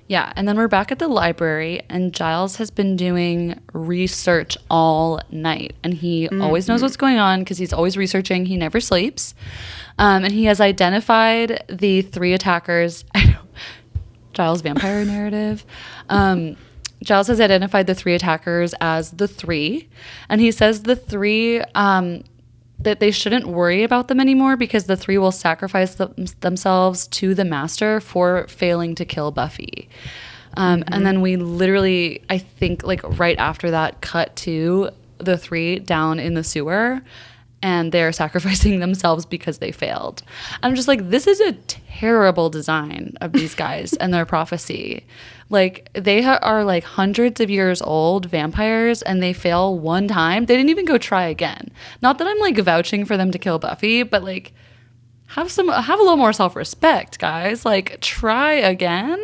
B: Yeah, and then we're back at the library, and Giles has been doing research all night, and he always knows what's going on because he's always researching. He never sleeps, and he has identified the 3 attackers. I know, Giles' vampire narrative. Giles has identified the 3 attackers as the 3, and he says the 3 that they shouldn't worry about them anymore because the 3 will sacrifice themselves to the Master for failing to kill Buffy. And then we literally, I think, like right after that, cut to the 3 down in the sewer, and they're sacrificing themselves because they failed. I'm just like, this is a terrible design of these guys and their prophecy. Like, they are like hundreds of years old vampires, and they fail one time. They didn't even go try again. Not that I'm like vouching for them to kill Buffy, but like have a little more self-respect, guys. Like, try again.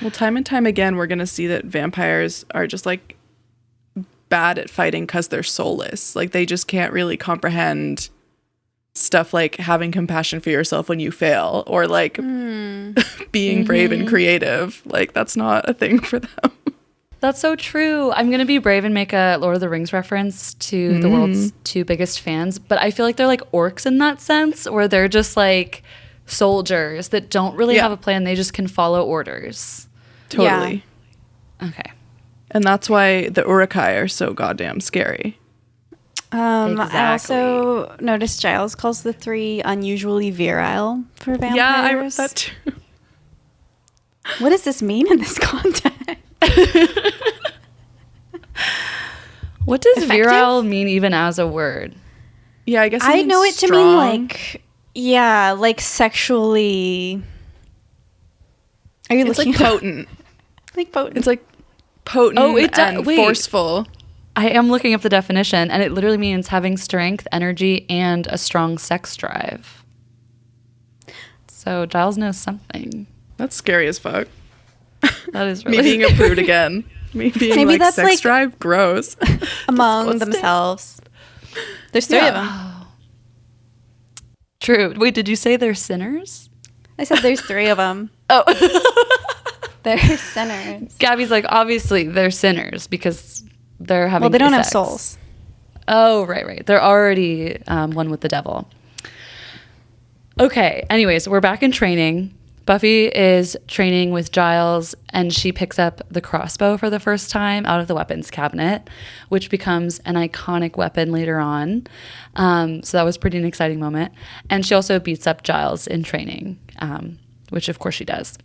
C: Well, time and time again, we're going to see that vampires are just like bad at fighting because they're soulless. Like, they just can't really comprehend stuff like having compassion for yourself when you fail, or like being brave and creative. Like, that's not a thing for them.
B: That's so true. I'm going to be brave and make a Lord of the Rings reference to the world's 2 biggest fans, but I feel like they're like orcs in that sense, where they're just like soldiers that don't really have a plan. They just can follow orders.
C: Totally.
B: Yeah. Okay.
C: And that's why the Urukai are so goddamn scary.
B: Exactly.
A: I also noticed Giles calls the 3 unusually virile for vampires.
C: Yeah, I read that too.
A: What does this mean in this context?
B: What does
A: Effective?
B: virile mean even as a word?
C: Yeah, I guess
A: I know it to mean like, like sexually. Are you
C: It's
A: looking
C: like potent.
A: like potent.
C: It's like potent and forceful.
B: I am looking up the definition, and it literally means having strength, energy, and a strong sex drive. So Giles knows something.
C: That's scary as fuck.
B: That is really
C: Me being a prude again. Me being
A: Maybe
C: like
A: that's
C: sex
A: like
C: drive, gross.
A: among themselves. There's 3 of them.
B: True. Wait, did you say they're sinners?
A: I said there's 3 of them.
B: Oh.
A: They're sinners.
B: Gabby's like, obviously they're sinners because they're having
A: Well, they don't have
B: sex.
A: souls.
B: Oh, right. They're already one with the devil. Okay. Anyways, we're back in training. Buffy is training with Giles, and she picks up the crossbow for the first time out of the weapons cabinet, which becomes an iconic weapon later on. So that was an exciting moment. And she also beats up Giles in training, which of course she does.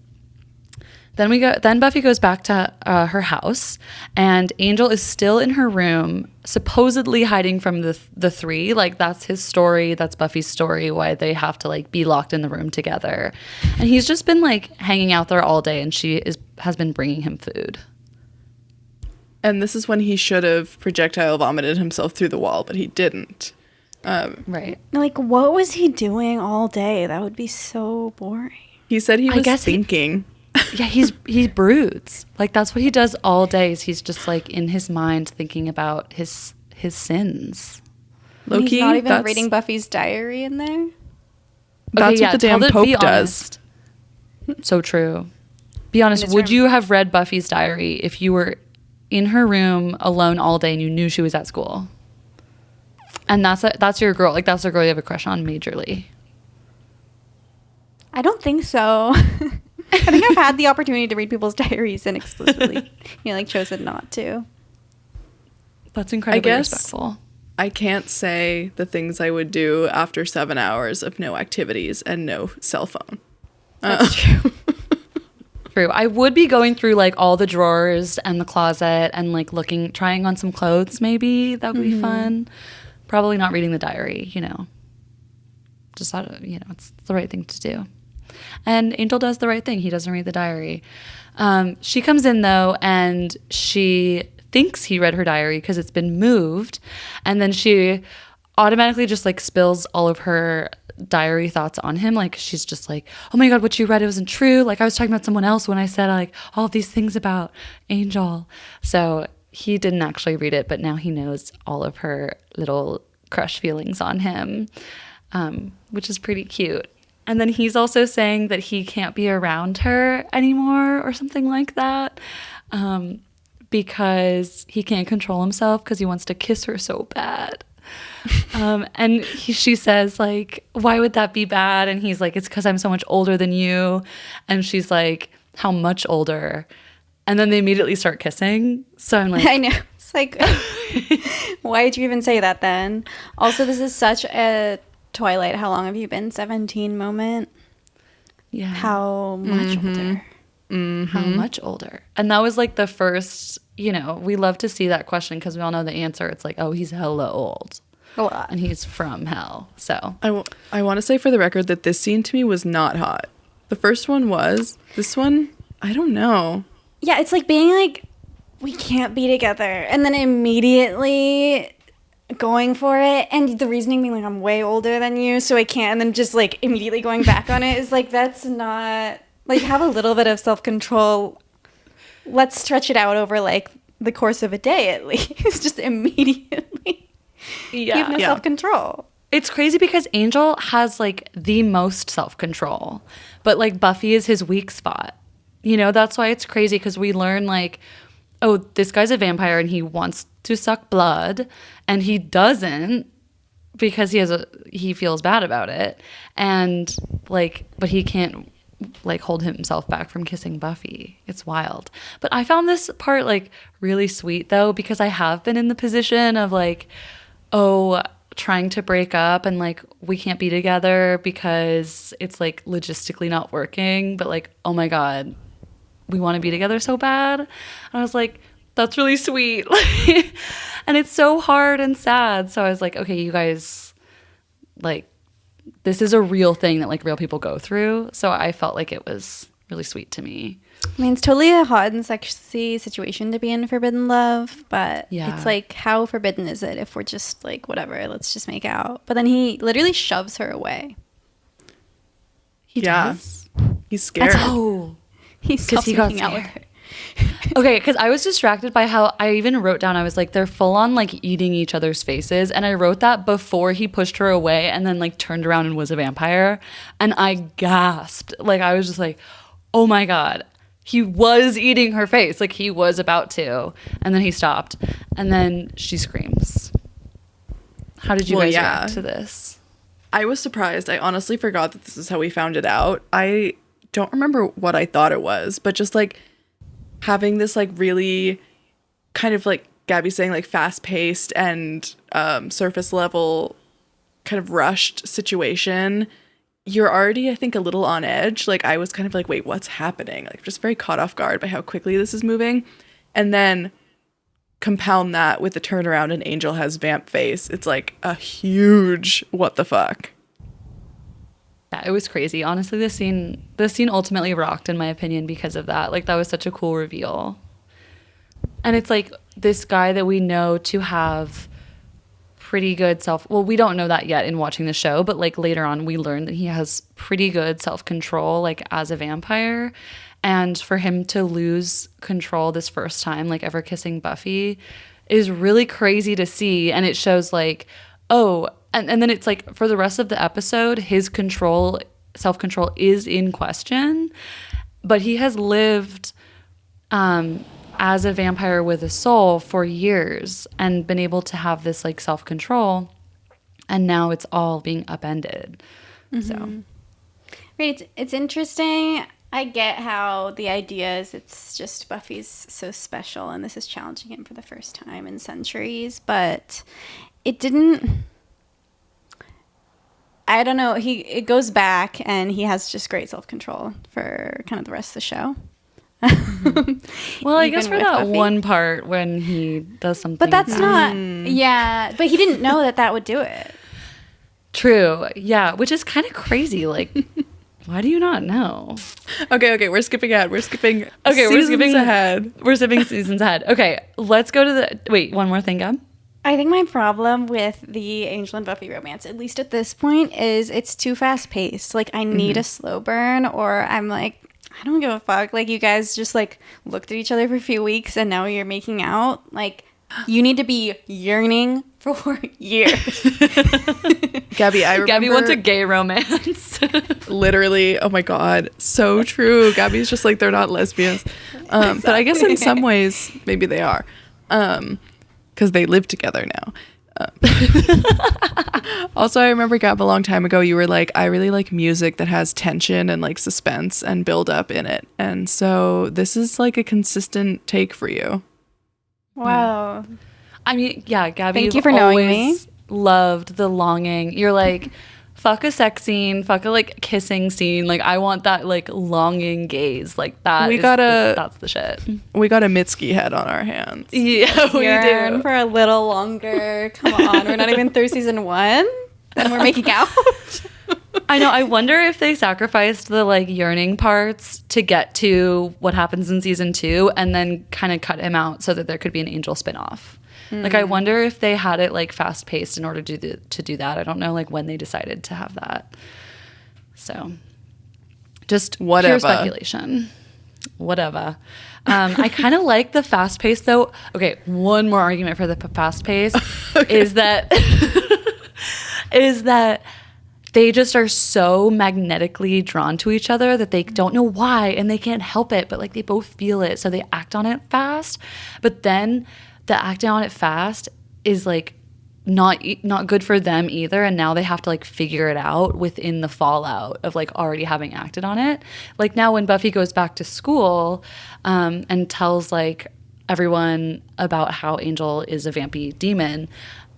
B: Then Buffy goes back to her house, and Angel is still in her room, supposedly hiding from the three. Like, that's his story. That's Buffy's story, why they have to like be locked in the room together. And he's just been like hanging out there all day, and has been bringing him food.
C: And this is when he should have projectile vomited himself through the wall, but he didn't.
B: Right.
A: Like, what was he doing all day? That would be so boring.
C: He said he was thinking.
B: Yeah, he broods. Like, that's what he does all day. Is he's just like in his mind thinking about his sins.
A: Low-key, he's not even reading Buffy's diary in there.
C: That's what the damn Pope does.
B: So true. Be honest. Would you have read Buffy's diary if you were in her room alone all day and you knew she was at school? And that's your girl. Like, that's the girl you have a crush on majorly.
A: I don't think so. I think I've had the opportunity to read people's diaries and explicitly, like, chosen not to.
B: That's incredibly respectful.
C: I can't say the things I would do after 7 hours of no activities and no cell phone.
A: That's true.
B: True. I would be going through like all the drawers and the closet and like trying on some clothes. Maybe that would be fun. Probably not reading the diary. Just it's the right thing to do. And Angel does the right thing. He doesn't read the diary. She comes in, though, and she thinks he read her diary because it's been moved. And then she automatically just, like, spills all of her diary thoughts on him. Like, she's just like, oh, my God, what you read, it wasn't true. Like, I was talking about someone else when I said, like, all of these things about Angel. So he didn't actually read it, but now he knows all of her little crush feelings on him, which is pretty cute. And then he's also saying that he can't be around her anymore or something like that, because he can't control himself because he wants to kiss her so bad. And she says, like, why would that be bad? And he's like, it's because I'm so much older than you. And she's like, how much older? And then they immediately start kissing. So I'm like,
A: I know. It's like, why did you even say that then? Also, this is such a Twilight, how long have you been 17 moment.
B: Yeah.
A: How much older?
B: How much older? And that was like the first, we love to see that question because we all know the answer. It's like, oh, he's hella old.
A: A lot.
B: And he's from hell. So
C: I want to say for the record that this scene to me was not hot. The first one was. This one, I don't know.
A: Yeah, it's like being like, we can't be together. And then immediately going for it, and the reasoning being like, I'm way older than you, so I can't, and then just like immediately going back on it is like, that's not, like, have a little bit of self-control. Let's stretch it out over like the course of a day at least. Just immediately. Yeah. You have no self-control.
B: It's crazy because Angel has like the most self-control, but like Buffy is his weak spot. That's why it's crazy, because we learn like, oh, this guy's a vampire and he wants to suck blood, and he doesn't because he feels bad about it, and like, but he can't like hold himself back from kissing Buffy. It's wild. But I found this part like really sweet though, because I have been in the position of like, oh, trying to break up and like we can't be together because it's like logistically not working, but like, oh my God, we want to be together so bad. And I was like, that's really sweet. And it's so hard and sad. So I was like, okay, you guys, like, this is a real thing that like real people go through. So I felt like it was really sweet to me.
A: I mean, it's totally a hot and sexy situation to be in forbidden love, but it's like, how forbidden is it if we're just like, whatever, let's just make out? But then he literally shoves her away.
B: He does?
C: He's scared.
A: He stops making out with her.
B: Okay, because I was distracted by how I even wrote down, I was like, they're full on like eating each other's faces. And I wrote that before he pushed her away and then like turned around and was a vampire. And I gasped. Like, I was just like, oh my God. He was eating her face. Like, he was about to. And then he stopped. And then she screams. How did you guys react to this?
C: I was surprised. I honestly forgot that this is how we found it out. I don't remember what I thought it was, but just like having this like really kind of like Gabby saying like fast paced and surface level kind of rushed situation you're already, I think, a little on edge. Like, I was kind of like, wait, what's happening? Like, just very caught off guard by how quickly this is moving. And then compound that with the turnaround and Angel has vamp face. It's like a huge what the fuck.
B: Yeah, it was crazy. Honestly, this scene ultimately rocked in my opinion because of that. Like, that was such a cool reveal. And it's like this guy that we know to have pretty good we don't know that yet in watching the show, but like later on we learn that he has pretty good self-control like as a vampire. And for him to lose control this first time, like ever kissing Buffy, is really crazy to see. And it shows like, oh, and then it's like for the rest of the episode, his self-control is in question, but he has lived as a vampire with a soul for years and been able to have this like self-control, and now it's all being upended. So
A: right, it's interesting. I get how the idea is it's just Buffy's so special and this is challenging him for the first time in centuries, but it didn't, I don't know, it goes back and he has just great self-control for kind of the rest of the show.
B: Well, I guess for that
A: Buffy.
B: one part when he does something.
A: But that's not, yeah, but he didn't know that would do it.
B: True. Yeah, which is kind of crazy. Like, why do you not know?
C: Okay, we're skipping ahead. We're skipping
B: We're
C: ahead.
B: We're skipping seasons ahead. Okay, let's go to one more thing, Gab.
A: I think my problem with the Angel and Buffy romance, at least at this point, is it's too fast paced. Like, I need a slow burn, or I'm like, I don't give a fuck. Like, you guys just like looked at each other for a few weeks and now you're making out. Like, you need to be yearning for years.
C: Gabby, I remember.
B: Gabby wants a gay romance.
C: Literally, oh my God, so true. Gabby's just like, they're not lesbians. But I guess in some ways, maybe they are. Because they live together now. Also, I remember, Gab, a long time ago, you were like, I really like music that has tension and like suspense and build up in it. And so this is like a consistent take for you.
A: Wow.
B: I mean, yeah, Gabby,
A: Thank you for knowing me.
B: Loved the longing. You're like, fuck a sex scene, fuck a like kissing scene. Like, I want that like longing gaze. Like that. That's the shit.
C: We got a Mitski head on our hands.
B: Yeah, we
A: Yearn
B: do.
A: for a little longer. Come on, we're not even through season 1 and we're making out.
B: I know. I wonder if they sacrificed the like yearning parts to get to what happens in season 2 and then kind of cut him out so that there could be an Angel spinoff. Like, I wonder if they had it like fast paced in order to do that. I don't know like when they decided to have that. So just
C: whatever.
B: Pure speculation. Whatever. I kind of like the fast pace though. Okay, one more argument for the fast pace is that they just are so magnetically drawn to each other that they don't know why and they can't help it, but like they both feel it, so they act on it fast. But then the acting on it fast is like not good for them either, and now they have to like figure it out within the fallout of like already having acted on it. Like now when Buffy goes back to school and tells like everyone about how Angel is a vampy demon,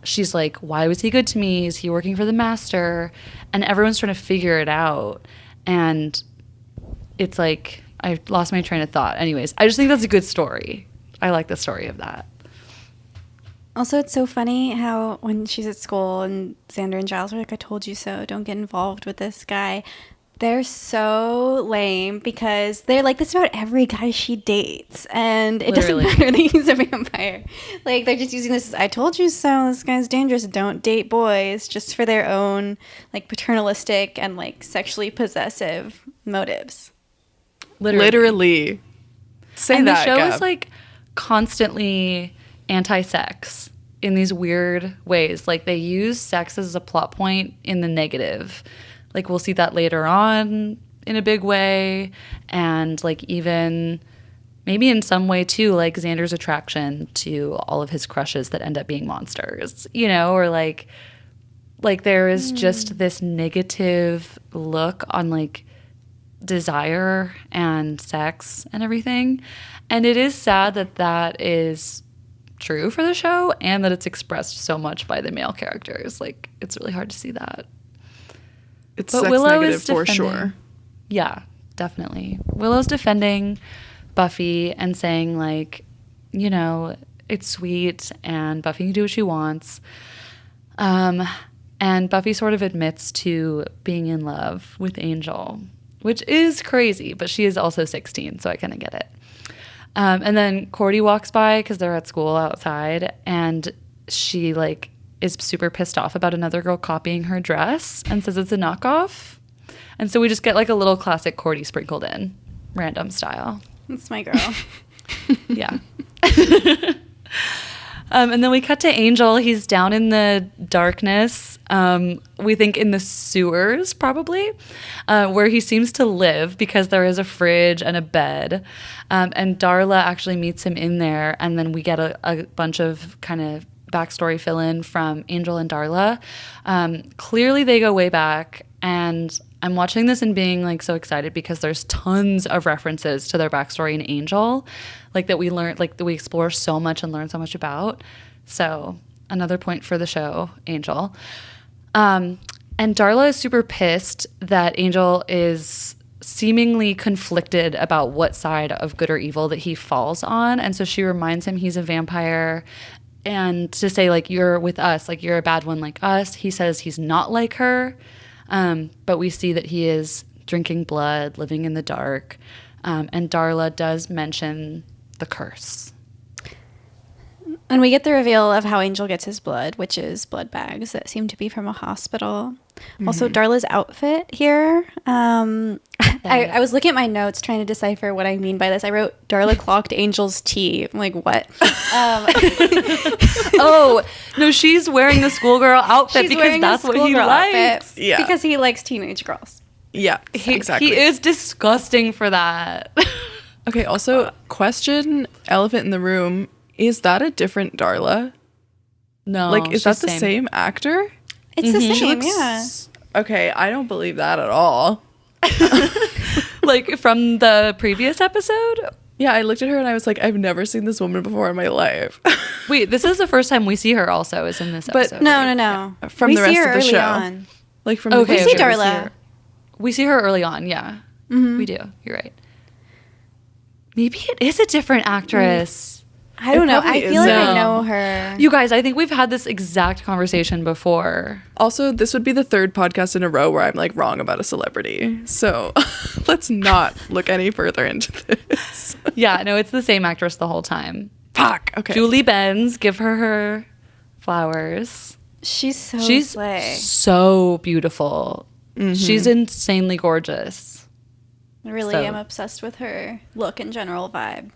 B: she's like, why was he good to me? Is he working for the master? And everyone's trying to figure it out, and it's like I lost my train of thought. Anyways, I just think that's a good story. I like the story of that.
A: Also, it's so funny how when she's at school and Xander and Giles are like, I told you so, don't get involved with this guy. They're so lame because they're like this about every guy she dates. And it
B: Literally.
A: doesn't matter that he's a vampire. Like, they're just using this as, I told you so, this guy's dangerous, don't date boys, just for their own, like, paternalistic and, like, sexually possessive motives.
C: Literally. Say
B: and
C: that,
B: the show
C: Gab.
B: is like constantly anti-sex in these weird ways. Like they use sex as a plot point in the negative. Like we'll see that later on in a big way, and like even maybe in some way too, like Xander's attraction to all of his crushes that end up being monsters, you know, or like there is just this negative look on like desire and sex and everything. And it is sad that is true for the show and that it's expressed so much by the male characters. Like, it's really hard to see that.
C: It's
B: But
C: sex
B: Willow
C: negative
B: is
C: for
B: defending.
C: sure.
B: Yeah, definitely. Willow's defending Buffy and saying, like, you know, it's sweet and Buffy can do what she wants. And Buffy sort of admits to being in love with Angel, which is crazy, but she is also 16, so I kind of get it. And then Cordy walks by because they're at school outside, and she, like, is super pissed off about another girl copying her dress and says it's a knockoff. And so we just get, like, a little classic Cordy sprinkled in, random style.
A: That's my girl.
B: Yeah. And then we cut to Angel. He's down in the darkness. We think in the sewers, probably, where he seems to live because there is a fridge and a bed. And Darla actually meets him in there. And then we get a bunch of kind of backstory fill in from Angel and Darla. Clearly, they go way back. And I'm watching this and being, like, so excited because there's tons of references to their backstory in Angel, like, that we learn, like, that we explore so much and learn so much about. So another point for the show, Angel. And Darla is super pissed that Angel is seemingly conflicted about what side of good or evil that he falls on. And so she reminds him he's a vampire, and to say, like, you're with us, like, you're a bad one like us. He says he's not like her. But we see that he is drinking blood, living in the dark. And Darla does mention the curse.
A: And we get the reveal of how Angel gets his blood, which is blood bags that seem to be from a hospital. Also, Darla's outfit here. I was looking at my notes trying to decipher what I mean by this. I wrote, Darla clocked Angel's tea. I'm like, what?
B: Oh, no, she's wearing the schoolgirl outfit because that's what he likes.
C: Yeah.
A: Because he likes teenage girls.
C: Yeah, exactly.
B: He is disgusting for that.
C: Okay, also, question, elephant in the room, is that a different Darla?
B: No,
C: Like, is that the
B: same.
C: same actor?
A: It's the
C: She
A: same,
C: looks...
A: yeah.
C: Okay, I don't believe that at all.
B: Like, from the previous episode?
C: Yeah, I looked at her and I was like, I've never seen this woman before in my life.
B: Wait, this is the first time we see her also, is in this
C: But
B: episode.
A: No.
C: From
A: We
C: the
A: see
C: rest
A: her
C: of the
A: early
C: show.
A: on.
C: Like, from
B: Okay,
C: the
A: We see
B: okay,
A: Darla.
B: We see her early on, yeah. We do. You're right. Maybe it is a different actress.
A: I don't know.
C: probably
A: I feel like
B: is.
A: I know her.
B: You guys, I think we've had this exact conversation before.
C: Also, this would be the third podcast in a row where I'm, like, wrong about a celebrity. So let's not look any further into this.
B: Yeah, no, it's the same actress the whole time.
C: Fuck. Okay.
B: Julie Benz, give her flowers.
A: She's so
B: She's
A: slay.
B: so beautiful. She's insanely gorgeous.
A: Really,
B: so-
A: I'm obsessed with her look and general vibe.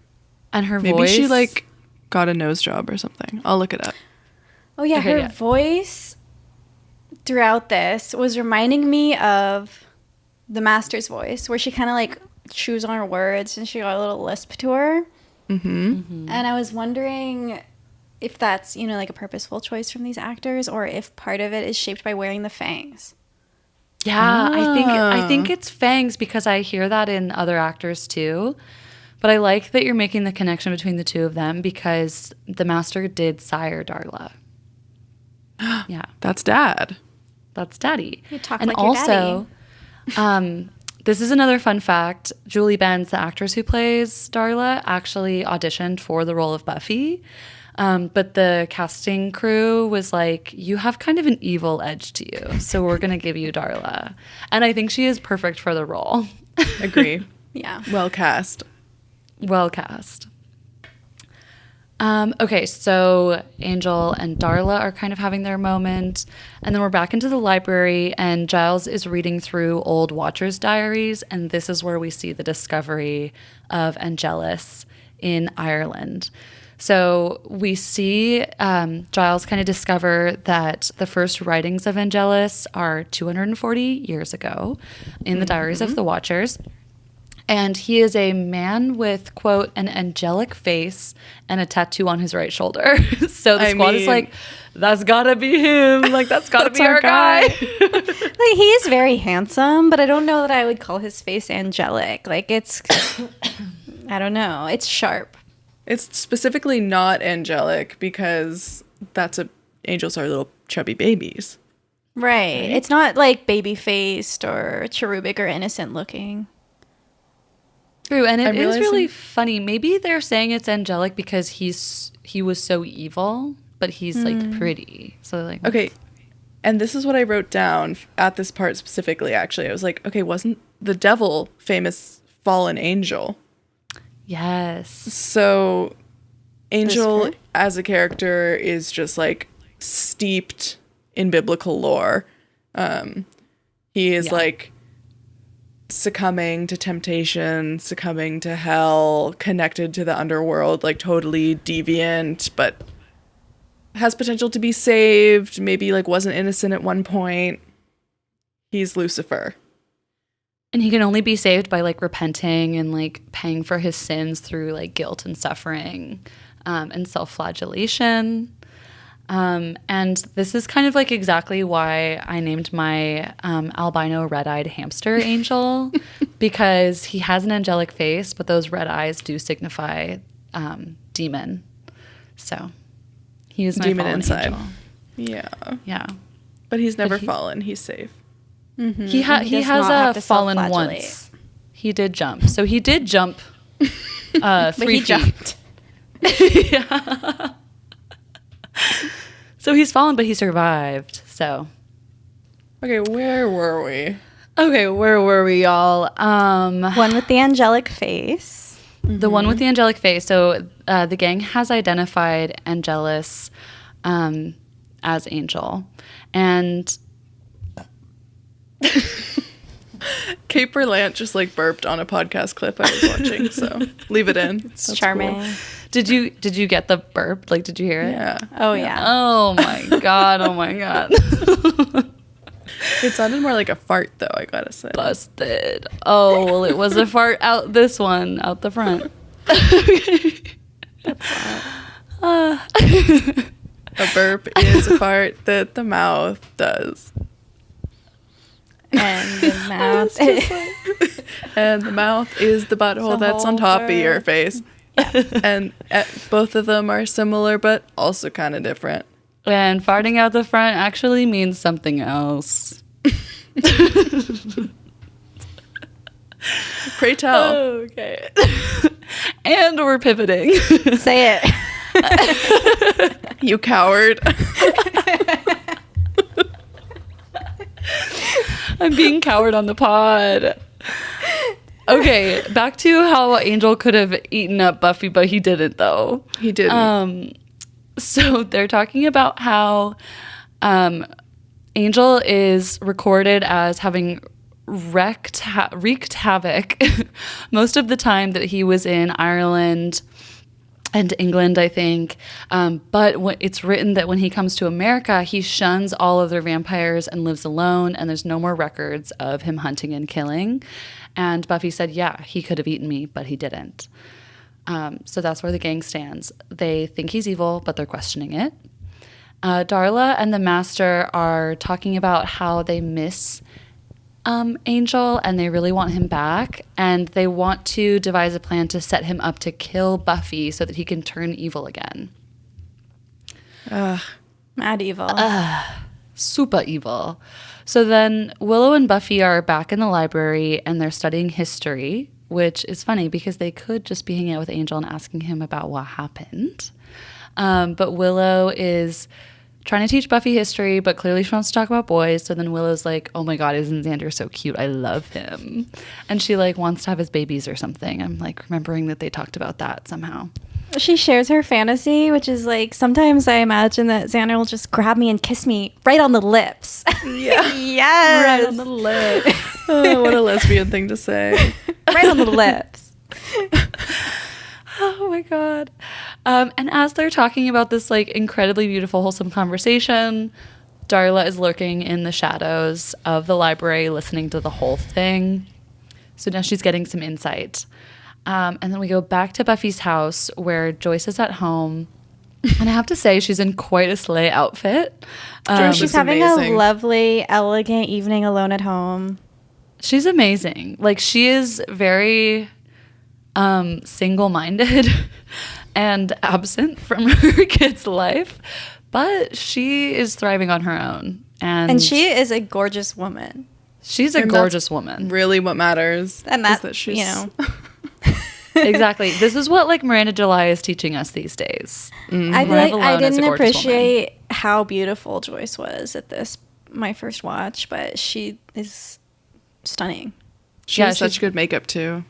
B: And her
C: Maybe
B: voice.
C: she, like, got a nose job or something. I'll look it up.
A: Oh yeah,
B: Okay,
A: her
B: yeah.
A: voice throughout this was reminding me of the Master's voice, where she kind of like chews on her words and she got a little lisp to her. And I was wondering if that's, you know, like a purposeful choice from these actors, or if part of it is shaped by wearing the fangs.
B: Yeah, I think it's fangs because I hear that in other actors too. But I like that you're making the connection between the two of them because the Master did sire Darla. Yeah,
C: That's Dad.
B: that's Daddy.
A: You talk
B: and
A: like your
B: also, this is another fun fact. Julie Benz, the actress who plays Darla, actually auditioned for the role of Buffy. But the casting crew was like, you have kind of an evil edge to you, so we're going to give you Darla. And I think she is perfect for the role.
C: Agree.
A: Yeah.
C: Well cast.
B: Well cast. Okay, so Angel and Darla are kind of having their moment. And then we're back into the library, and Giles is reading through old Watcher's diaries. And this is where we see the discovery of Angelus in Ireland. So we see Giles kind of discover that the first writings of Angelus are 240 years ago in the diaries of the Watchers. And he is a man with, quote, an angelic face and a tattoo on his right shoulder. So the squad is like, that's gotta be him. Like, that's gotta be our guy.
A: Like, he is very handsome, but I don't know that I would call his face angelic. Like, it's, I don't know. It's sharp.
C: It's specifically not angelic because angels are little chubby babies.
A: Right. It's not like baby-faced or cherubic or innocent looking.
B: True, and
C: I'm
B: it is really
C: realizing-
B: funny. Maybe they're saying it's angelic because he was so evil, but he's like pretty. So like
C: Okay. And this is what I wrote down at this part specifically, actually. I was like, okay, wasn't the devil famous fallen angel?
B: yes.
C: So Angel
A: This
C: as a character is just like steeped in biblical lore. He is
B: Yeah.
C: like succumbing to temptation, succumbing to hell, connected to the underworld, like totally deviant, but has potential to be saved, maybe like wasn't innocent at one point. He's Lucifer.
B: And he can only be saved by like repenting and like paying for his sins through like guilt and suffering and self-flagellation. And this is kind of like exactly why I named my albino red-eyed hamster Angel, because he has an angelic face, but those red eyes do signify demon. So he is my
C: Demon
B: fallen
C: inside.
B: angel.
C: Yeah.
B: Yeah.
C: But he's never
B: he-
C: fallen. He's safe.
B: He
A: does
B: has
A: not have to
B: fallen
A: self-flagellate.
B: once. He did jump. So he did jump 3
A: But he
B: feet.
A: jumped.
B: Yeah. So he's fallen, but he survived. So
C: Okay, where were we?
B: okay, where were we, y'all?
A: One with the angelic face.
B: The one with the angelic face. So the gang has identified Angelus as Angel, and
C: Kate Berlant just like burped on a podcast clip I was watching, so leave it in.
A: It's
C: That's
A: charming.
C: cool.
B: did you get the burp? Like, did you hear it?
C: Yeah.
A: Oh, yeah.
B: Oh my god! Oh my god!
C: It sounded more like a fart though, I gotta say.
B: Busted. Oh well, it was a fart out this one, out the front.
C: A burp is a fart that the mouth does.
A: And the mouth.
C: And the mouth is the butthole
A: The
C: that's on
A: whole
C: top of
A: burp.
C: your face. And both of them are similar but also kind of different.
B: And farting out the front actually means something else.
C: Pray tell.
B: Okay. And we're pivoting.
A: Say it.
C: You coward.
B: I'm being coward on the pod. Okay, back to how Angel could have eaten up Buffy, but he didn't, though.
C: He didn't.
B: So they're talking about how Angel is recorded as having wreaked havoc most of the time that he was in Ireland and England, I think. But it's written that when he comes to America, he shuns all other vampires and lives alone, and there's no more records of him hunting and killing. And Buffy said, yeah, he could have eaten me, but he didn't. So that's where the gang stands. They think he's evil, but they're questioning it. Darla and the Master are talking about how they miss Angel and they really want him back, and they want to devise a plan to set him up to kill Buffy so that he can turn evil again.
A: Mad evil.
B: Super evil. So then Willow and Buffy are back in the library and they're studying history, which is funny because they could just be hanging out with Angel and asking him about what happened. But Willow is trying to teach Buffy history, but clearly she wants to talk about boys. So then Willow's like, oh my God, isn't Xander so cute? I love him. And she like wants to have his babies or something. I'm like remembering that they talked about that somehow.
A: She shares her fantasy, which is like, sometimes I imagine that Xander will just grab me and kiss me right on the lips.
C: Yeah.
A: Yes.
C: Right on the lips. Oh, what a lesbian thing to say.
A: Right on the lips.
B: Oh my God. And as they're talking about this like incredibly beautiful, wholesome conversation, Darla is lurking in the shadows of the library, listening to the whole thing. So now she's getting some insight. And then we go back to Buffy's house where Joyce is at home. And I have to say, she's in quite a slay outfit.
C: Joyce
A: She's
C: looks
A: having
C: amazing.
A: a lovely, elegant evening alone at home.
B: She's amazing. Like, she is very single-minded and absent from her kid's life. but she is thriving on her own. And
A: she is a gorgeous woman.
B: She's a gorgeous woman.
C: Really what matters.
A: And that she's... you know.
B: Exactly. This is what like Miranda July is teaching us these days.
A: I didn't appreciate how beautiful Joyce was at my first watch, but she is stunning.
C: She has such good makeup too.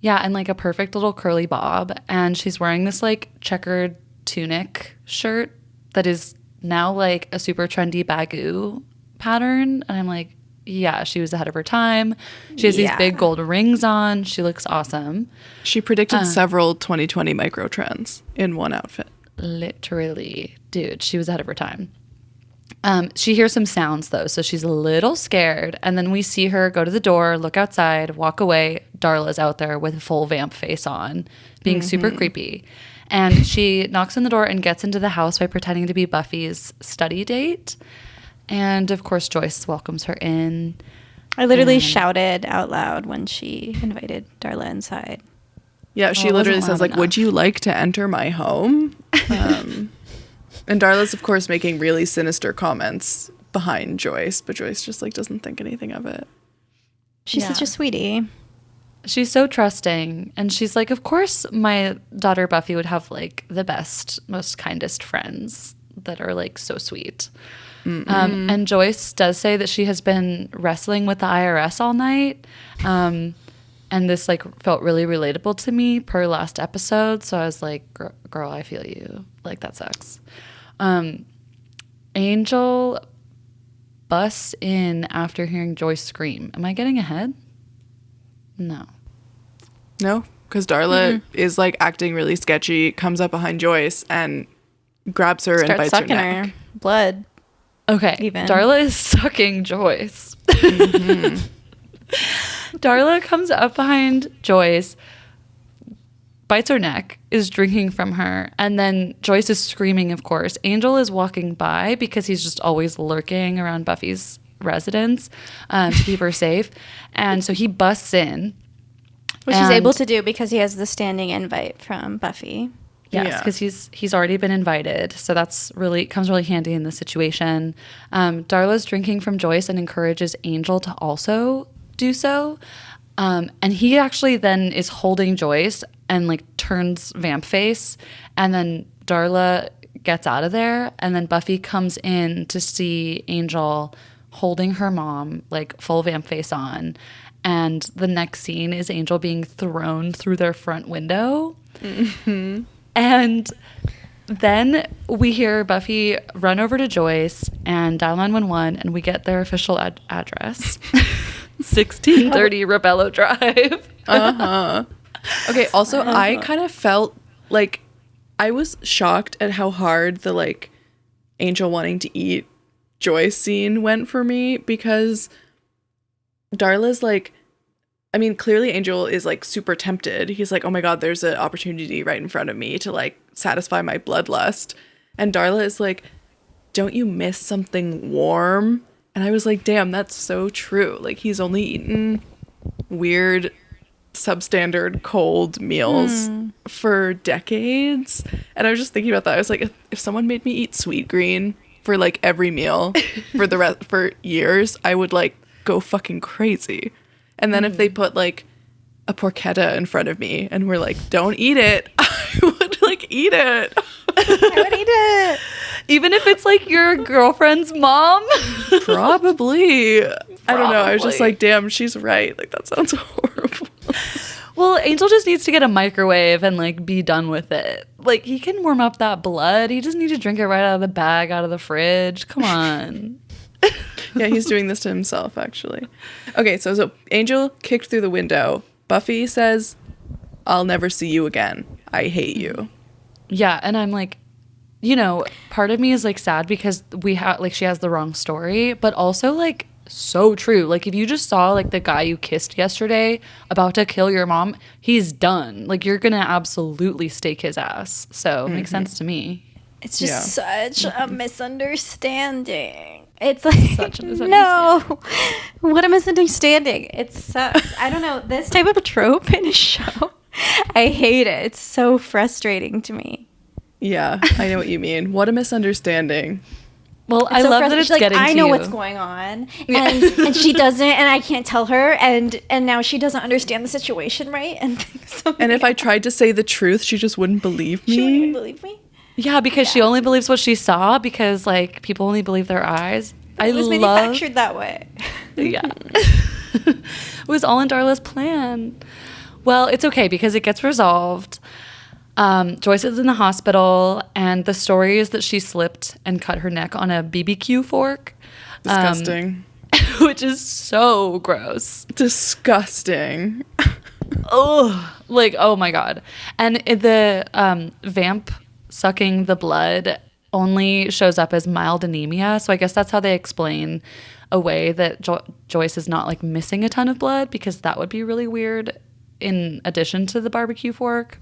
B: Yeah, and like a perfect little curly bob, and she's wearing this like checkered tunic shirt that is now like a super trendy bagoo pattern, and I'm like, yeah, she was ahead of her time. She has these big gold rings on. She looks awesome.
C: She predicted several 2020 micro trends in one outfit.
B: Literally, dude, she was ahead of her time. She hears some sounds though, so she's a little scared. And then we see her go to the door, look outside, walk away. Darla's out there with a full vamp face on, being super creepy. And she knocks on the door and gets into the house by pretending to be Buffy's study date. And of course, Joyce welcomes her in.
A: I literally shouted out loud when she invited Darla inside.
C: Yeah, she literally says, like, would you like to enter my home? And Darla's, of course, making really sinister comments behind Joyce, but Joyce just, like, doesn't think anything of it.
A: She's such a sweetie.
B: She's so trusting. And she's like, of course, my daughter Buffy would have, like, the best, most kindest friends that are, like, so sweet. And Joyce does say that she has been wrestling with the IRS all night. And this, like, felt really relatable to me per last episode. So I was like, girl, I feel you. Like, that sucks. Angel busts in after hearing Joyce scream. Am I getting ahead? No,
C: because Darla is like acting really sketchy, comes up behind Joyce and grabs her and bites her neck.
A: Her blood.
B: Okay,
A: even.
B: Darla is sucking Joyce. Darla comes up behind Joyce, bites her neck, is drinking from her, and then Joyce is screaming, of course. Angel is walking by because he's just always lurking around Buffy's residence to keep her safe. And so he busts in.
A: Which he's able to do because he has the standing invite from Buffy.
B: Yes, because he's already been invited. So that's comes really handy in this situation. Darla's drinking from Joyce and encourages Angel to also do so. And he actually then is holding Joyce and like turns vamp face, and then Darla gets out of there, and then Buffy comes in to see Angel holding her mom, like full vamp face on, and the next scene is Angel being thrown through their front window. And then we hear Buffy run over to Joyce and dial 911, and we get their official address. 1630 Rebello Drive.
C: Okay, also I kind of felt like I was shocked at how hard the like Angel wanting to eat Joyce scene went for me, because Darla's like, I mean, clearly Angel is like super tempted. He's like, oh my god, there's an opportunity right in front of me to like satisfy my bloodlust. And Darla is like, don't you miss something warm? And I was like, damn, that's so true. Like, he's only eaten weird, substandard, cold meals for decades. And I was just thinking about that. I was like, if someone made me eat sweet green for like every meal for years, I would like go fucking crazy. And then if they put like a porchetta in front of me and were like, don't eat it, I would like eat it.
A: I would eat it.
B: Even if it's like your girlfriend's mom?
C: Probably. I don't know. I was just like, damn, she's right. Like, that sounds horrible.
B: Well, Angel just needs to get a microwave and like be done with it. Like, he can warm up that blood. He doesn't need to drink it right out of the bag, out of the fridge. Come on.
C: Yeah, he's doing this to himself, actually. Okay, so Angel kicked through the window. Buffy says, I'll never see you again. I hate you.
B: Yeah, and I'm like, you know, part of me is like sad because she has the wrong story, but also like so true. Like, if you just saw like the guy you kissed yesterday about to kill your mom, he's done. Like, you're gonna absolutely stake his ass. So it makes sense to me.
A: It's just such a misunderstanding. It's like,
B: such a misunderstanding.
A: No, what a misunderstanding. It sucks. I don't know, this type of trope in a show, I hate it. It's so frustrating to me.
C: Yeah, I know what you mean. What a misunderstanding.
B: Well,
A: It's
B: I
A: so
B: love that
A: frustrating.
B: it's
A: She's like,
B: getting
A: I
B: to
A: know
B: you.
A: what's going on, and she doesn't, and I can't tell her, and now she doesn't understand the situation, right?
C: And if I tried to say the truth, she just wouldn't believe me.
A: she wouldn't even believe me.
B: Yeah, because she only believes what she saw, because like people only believe their eyes.
A: It was manufactured that way.
B: Yeah. It was all in Darla's plan. Well, it's okay because it gets resolved. Joyce is in the hospital, and the story is that she slipped and cut her neck on a BBQ fork.
C: Disgusting.
B: Which is so gross.
C: Disgusting.
B: Oh, like, oh my God. And the vamp sucking the blood only shows up as mild anemia. So I guess that's how they explain away that Joyce is not like missing a ton of blood, because that would be really weird in addition to the barbecue fork.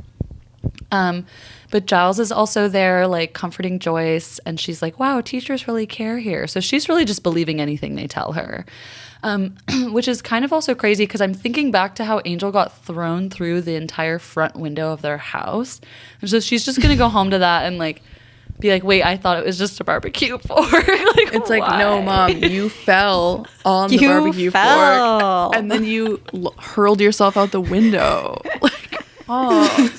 B: But Giles is also there, like, comforting Joyce, and she's like, wow, teachers really care here. So she's really just believing anything they tell her, which is kind of also crazy because I'm thinking back to how Angel got thrown through the entire front window of their house. And so she's just going to go home to that and, like, be like, wait, I thought it was just a barbecue fork. Like,
C: It's
B: why?
C: like, no, Mom, you fell on the barbecue fork, and then you hurled yourself out the window. Like, oh.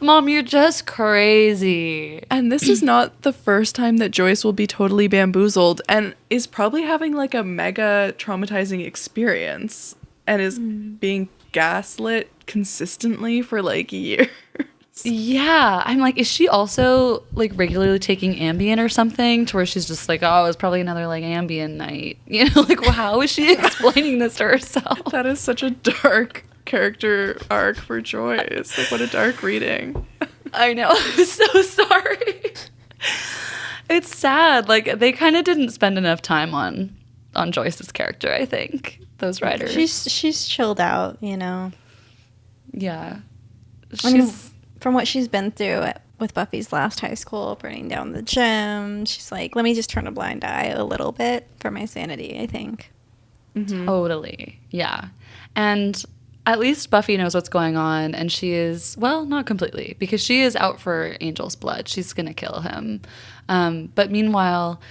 B: Mom, you're just crazy.
C: And this is not the first time that Joyce will be totally bamboozled and is probably having like a mega traumatizing experience and is being gaslit consistently for like years.
B: Yeah, I'm like, is she also like regularly taking Ambien or something, to where she's just like, oh, it was probably another like Ambien night, you know? Like, well, how is she explaining this to herself?
C: That is such a dark character arc for Joyce. Like, what a dark reading.
B: I know. I'm so sorry. It's sad. Like, they kind of didn't spend enough time on Joyce's character, I think, those writers.
A: She's chilled out, you know.
B: Yeah.
A: I mean, from what she's been through with Buffy's last high school, burning down the gym, she's like, let me just turn a blind eye a little bit for my sanity, I think.
C: Mm-hmm.
B: Totally. Yeah. And at least Buffy knows what's going on, and she is, well, not completely, because she is out for Angel's blood. She's going to kill him. But meanwhile,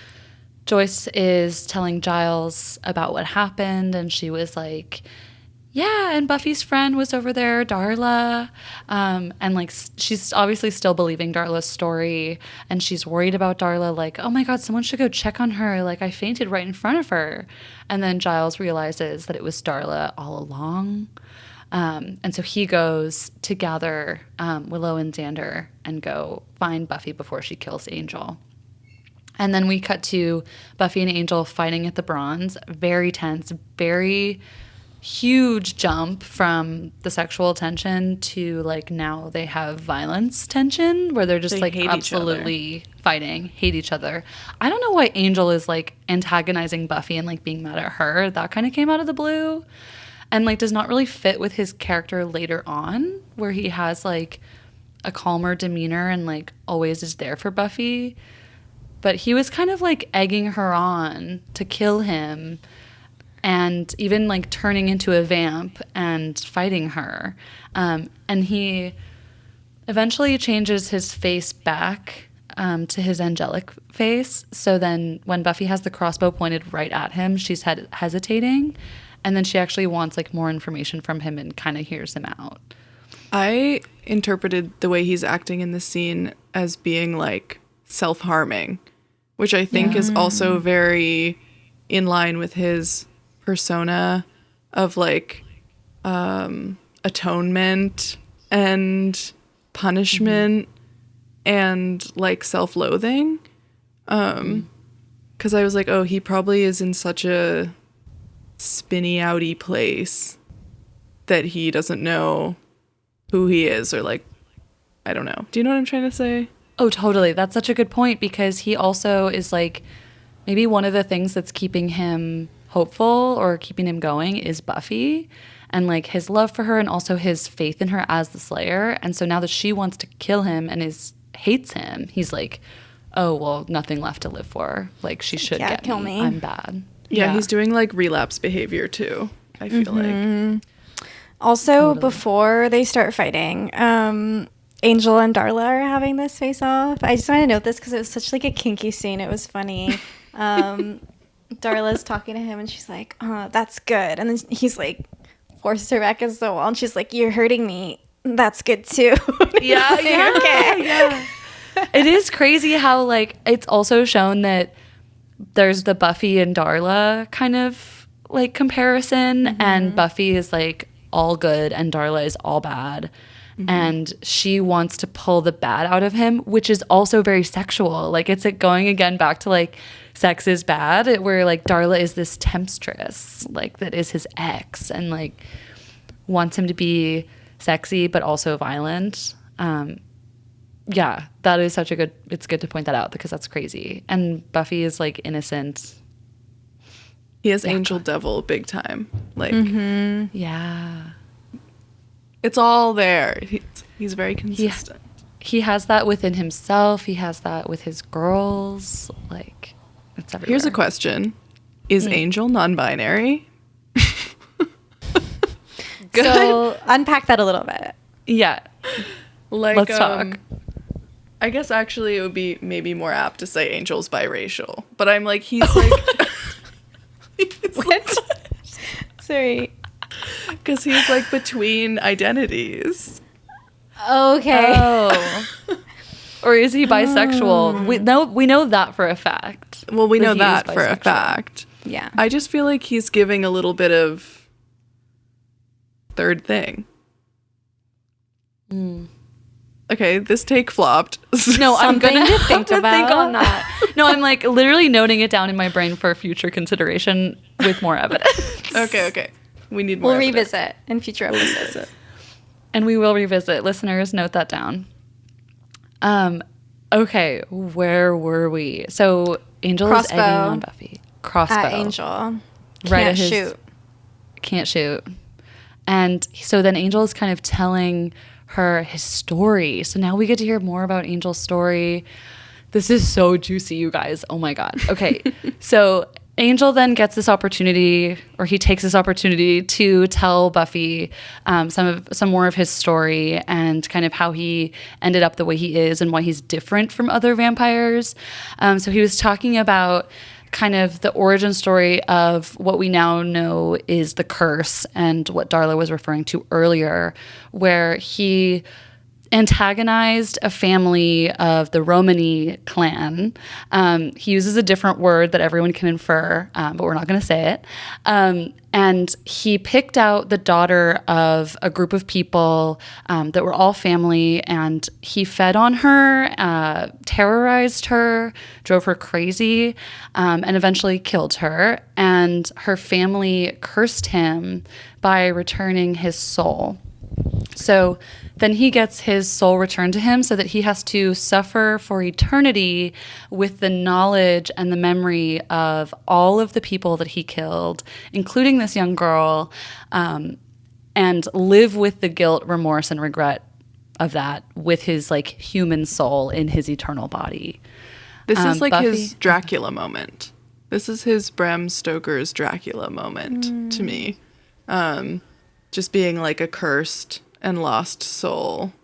B: Joyce is telling Giles about what happened, and she was like, yeah, and Buffy's friend was over there, Darla. And like, she's obviously still believing Darla's story, and she's worried about Darla, like, oh my God, someone should go check on her. Like, I fainted right in front of her. And then Giles realizes that it was Darla all along. And so he goes to gather Willow and Xander and go find Buffy before she kills Angel. And then we cut to Buffy and Angel fighting at the Bronze. Very tense, very huge jump from the sexual tension to like now they have violence tension where they're just like absolutely fighting, hate each other. I don't know why Angel is like antagonizing Buffy and like being mad at her. That kind of came out of the blue and like does not really fit with his character later on, where he has like a calmer demeanor and like always is there for Buffy. But he was kind of like egging her on to kill him, and even like turning into a vamp and fighting her. And he eventually changes his face back to his angelic face. So then when Buffy has the crossbow pointed right at him, she's hesitating. And then she actually wants like more information from him and kind of hears him out.
C: I interpreted the way he's acting in this scene as being like self-harming, which I think is also very in line with his persona of like atonement and punishment and like self-loathing, because I was like, oh, he probably is in such a spinny outy place that he doesn't know who he is, or like, I don't know. Do you know what I'm trying to say?
B: Oh, totally. That's such a good point, because he also is like, maybe one of the things that's keeping him hopeful or keeping him going is Buffy and like his love for her and also his faith in her as the Slayer. And so now that she wants to kill him and hates him, he's like, oh, well, nothing left to live for. Like, she should get
A: kill
B: me.
A: me.
B: I'm bad.
C: Yeah, he's doing like relapse behavior too, I feel like.
A: Also, before they start fighting, Angel and Darla are having this face off. I just want to note this because it was such like a kinky scene. It was funny. Darla's talking to him and she's like, "Oh, that's good," and then he's like forces her back against the wall and she's like, "You're hurting me. That's good too."
B: Yeah,
A: like,
B: yeah,
A: okay.
B: yeah. It is crazy how like it's also shown that there's the Buffy and Darla kind of like comparison, and Buffy is like all good and Darla is all bad. And she wants to pull the bad out of him, which is also very sexual. Like it's like going again back to like sex is bad, where like Darla is this temptress, like that is his ex, and like wants him to be sexy but also violent. Yeah, that is such a good, it's good to point that out because that's crazy. And Buffy is like innocent.
C: He has angel devil big time. Like,
B: Yeah.
C: it's all there. He's very consistent.
B: He has that within himself. He has that with his girls. Like, it's everywhere.
C: Here's a question. Is Angel non-binary?
B: Good.
A: So unpack that a little bit.
B: Yeah.
C: Like,
B: Let's talk.
C: I guess actually it would be maybe more apt to say Angel's biracial. But I'm like, he's like...
A: What? Sorry.
C: Because he's like between identities.
A: Okay.
B: Oh. Or is he bisexual? We know that for a fact.
C: Well, we know
B: he
C: that
B: is
C: for a
B: bisexual.
C: fact.
A: Yeah.
C: I just feel like he's giving a little bit of third thing. Okay, this take flopped.
B: No, I'm
A: Something
B: gonna
A: to
B: have
A: think
B: to think
A: about.
B: on that. No, I'm like literally noting it down in my brain for future consideration with more evidence.
C: Okay. We need more
A: We'll
C: evidence.
A: revisit in future episodes.
B: And we will revisit. Listeners, note that down. Okay, where were we? So Angel is
A: Crossbow.
B: egging on Buffy. Crossbow.
A: At Angel.
B: Right at
A: Can't
B: his-
A: shoot.
B: Can't shoot. And so then Angel is kind of telling her his story. So now we get to hear more about Angel's story. This is so juicy, you guys. Oh my God. Okay. So Angel then gets this opportunity, or he takes this opportunity to tell Buffy some more of his story and kind of how he ended up the way he is and why he's different from other vampires. So he was talking about kind of the origin story of what we now know is the curse and what Darla was referring to earlier, where he antagonized a family of the Romani clan. He uses a different word that everyone can infer, but we're not going to say it. And he picked out the daughter of a group of people that were all family, and he fed on her, terrorized her, drove her crazy, and eventually killed her. And her family cursed him by returning his soul. So then he gets his soul returned to him so that he has to suffer for eternity with the knowledge and the memory of all of the people that he killed, including this young girl, and live with the guilt, remorse, and regret of that with his like human soul in his eternal body.
C: This is like
B: Buffy-
C: his Dracula moment. This is his Bram Stoker's Dracula moment to me. Just being like a cursed and lost soul.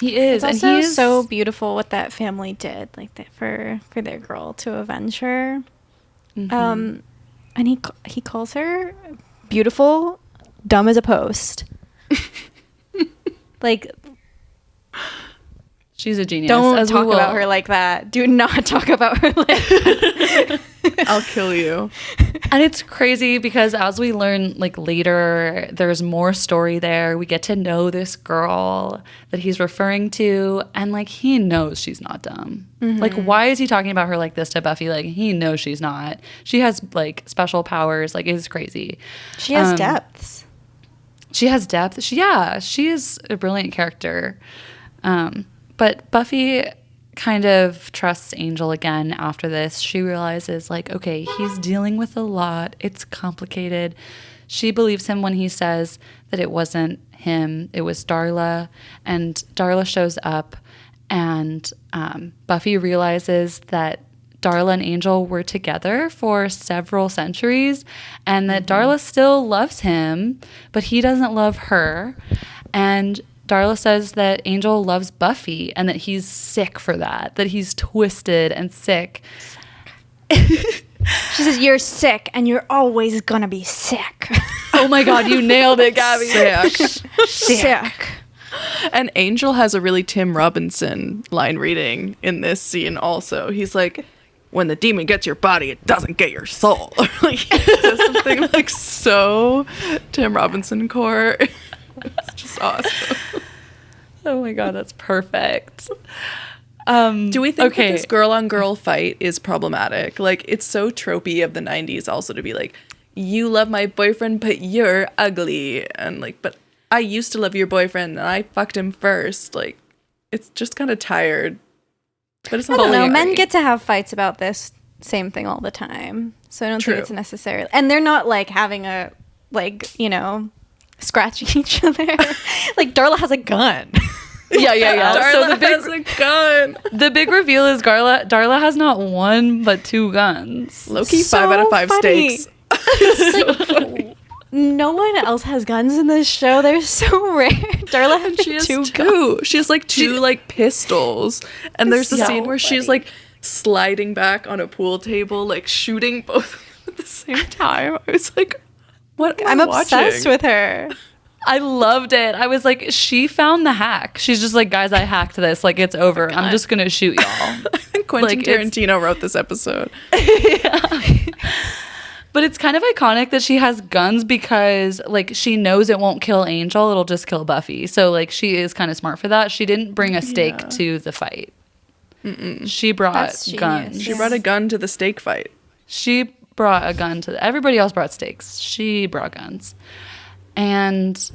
B: He is,
A: It's
B: and
A: also
B: he is
A: so beautiful what that family did, like that for their girl to avenge her. And he calls her beautiful, dumb as a post. Like,
B: she's a genius.
A: don't
B: as we
A: talk
B: will.
A: about her like that. Do not talk about her like that.
C: I'll kill you.
B: And it's crazy because as we learn like later, there's more story there. We get to know this girl that he's referring to, and like he knows she's not dumb. Like, why is he talking about her like this to Buffy? Like, he knows she's not. She has like special powers. Like, it's crazy.
A: She has depths.
B: She has depth. She is a brilliant character. But Buffy kind of trusts Angel again after this. She realizes, like, okay, he's dealing with a lot. It's complicated. She believes him when he says that it wasn't him. It was Darla. And Darla shows up, and Buffy realizes that Darla and Angel were together for several centuries, and that Darla still loves him, but he doesn't love her. And Darla says that Angel loves Buffy and that he's sick for that he's twisted and sick.
A: She says, you're sick and you're always gonna be sick.
B: Oh my God, you nailed it, Gabby.
A: Sick.
C: And Angel has a really Tim Robinson line reading in this scene also. He's like, when the demon gets your body, it doesn't get your soul. Like, he says something like so Tim Robinson core. It's just awesome.
B: Oh my God, that's perfect.
C: Do we think that this girl on girl fight is problematic? Like, it's so tropey of the 90s also to be like, you love my boyfriend, but you're ugly. And like, but I used to love your boyfriend and I fucked him first. Like, it's just kind of tired. But it's not
A: I don't know.
C: angry.
A: Men get to have fights about this same thing all the time. So I don't
C: True.
A: think it's necessarily. And they're not like having a, like, you know, scratching each other. Like, Darla has a gun.
B: Yeah.
C: Darla
B: So the big,
C: has a gun.
B: the big reveal is Darla has not one but two guns.
C: Low-key
A: So
C: 5 out of 5
A: funny.
C: stakes.
A: No one else has guns in this show. They're so rare. Darla has
C: She has
A: two
C: two.
A: guns.
C: She has like two like pistols. And there's the
A: So
C: scene where she's
A: funny.
C: like sliding back on a pool table, like shooting both at the same time. I was like, what am I
A: I'm obsessed
C: watching?
A: with her.
B: I loved it. I was like, she found the hack. She's just like, guys, I hacked this. Like, it's over. I'm just going to shoot y'all.
C: I think Quentin
B: Like, it's-
C: Tarantino wrote this episode.
B: But it's kind of iconic that she has guns because, like, she knows it won't kill Angel. It'll just kill Buffy. So, like, she is kind of smart for that. She didn't bring a stake
C: Yeah.
B: to the fight. She brought
A: That's
B: guns.
A: genius.
C: She brought a gun to the steak fight.
B: She brought a gun to everybody else brought stakes. She brought guns. And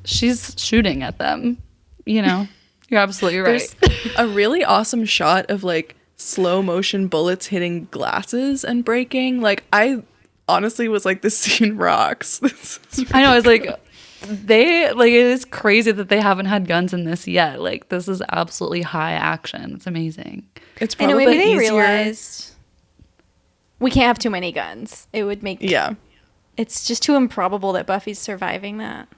B: she's shooting at them. You know, you're absolutely right.
C: There's a really awesome shot of like slow motion bullets hitting glasses and breaking. Like, I honestly was like, this scene rocks. This is
B: I know. I was like, it is crazy that they haven't had guns in this yet. Like, this is absolutely high action. It's amazing.
C: It's
A: I know,
C: probably
A: maybe they
C: easier.
A: realized we can't have too many guns. It would make it's just too improbable that Buffy's surviving that.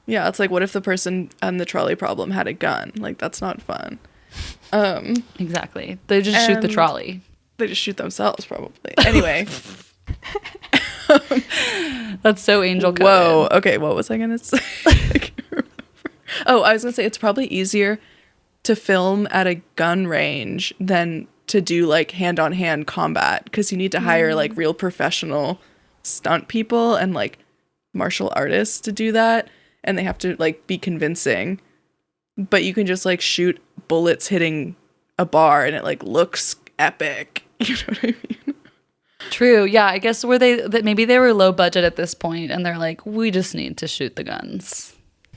C: Yeah, it's like, what if the person on the trolley problem had a gun? Like, that's not fun.
B: Exactly. They just shoot the
C: And-
B: trolley.
C: They just shoot themselves, probably. Anyway.
B: That's so Angel coded.
C: Whoa. Okay, what was I going to say? I can't remember. Oh, I was going to say it's probably easier to film at a gun range than to do like hand-on-hand combat because you need to hire like real professional stunt people and like martial artists to do that, and they have to like be convincing. But you can just like shoot bullets hitting a bar and it like looks epic. You know what I mean?
B: True. Yeah. I guess maybe they were low budget at this point and they're like, we just need to shoot the guns.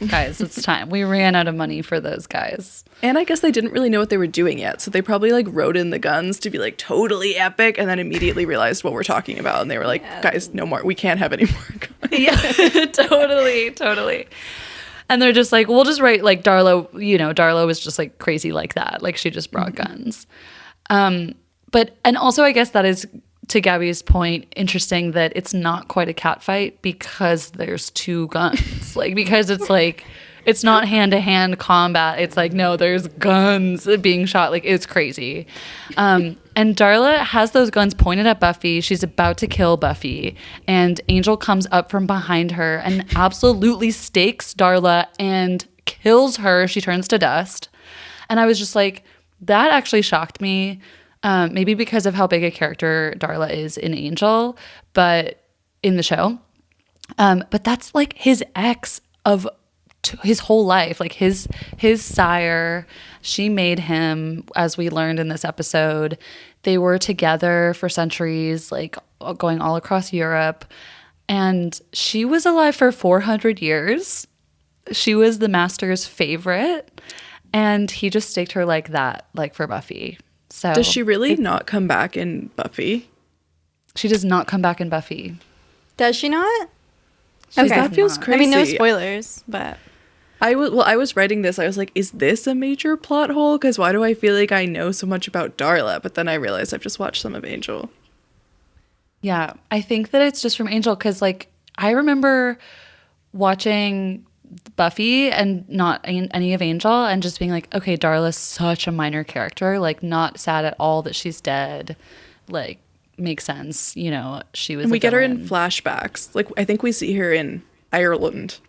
B: Guys, it's time. We ran out of money for those guys.
C: And I guess they didn't really know what they were doing yet, so they probably like wrote in the guns to be like totally epic, and then immediately realized what we're talking about, and they were like, guys, no more, we can't have any more guns.
B: Yeah, totally. And they're just like, we'll just write like Darla, Darla was just like crazy like that. Like she just brought guns. And also I guess that is, to Gabby's point, interesting that it's not quite a cat fight because there's two guns. Like, because it's like, it's not hand-to-hand combat. It's like, no, there's guns being shot. Like, it's crazy. And Darla has those guns pointed at Buffy. She's about to kill Buffy. And Angel comes up from behind her and absolutely stakes Darla and kills her. She turns to dust. And I was just like, that actually shocked me. Maybe because of how big a character Darla is in Angel, but in the show. But that's like his ex of his whole life, like his sire. She made him, as we learned in this episode. They were together for centuries, like going all across Europe. And she was alive for 400 years. She was the master's favorite. And he just staked her like that, like for Buffy. So
C: Does she really not come back in Buffy?
B: She does not come back in Buffy.
A: Does she not?
B: She
C: That
B: does
C: feels
B: not.
C: crazy.
A: I mean, no spoilers, but
C: I was writing this. I was like, is this a major plot hole? Because why do I feel like I know so much about Darla? But then I realized I've just watched some of Angel.
B: Yeah, I think that it's just from Angel because, like, I remember watching Buffy and not any of Angel, and just being like, okay, Darla's such a minor character, like not sad at all that she's dead, like makes sense, you know, she was
C: And we get her in
B: villain.
C: flashbacks. Like, I think we see her in Ireland.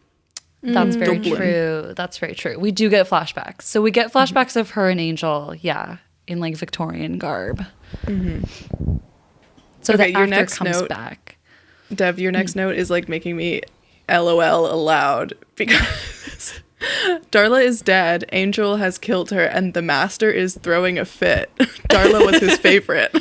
B: That's very
C: Dublin.
B: true. That's very true. We do get flashbacks. So we get flashbacks of her and Angel, yeah, in like Victorian garb. So
C: Okay,
B: the
C: your
B: actor
C: next
B: comes
C: note-
B: back.
C: Dev, your next note is like making me LOL aloud because Darla is dead, Angel has killed her, and the master is throwing a fit. Darla was his favorite.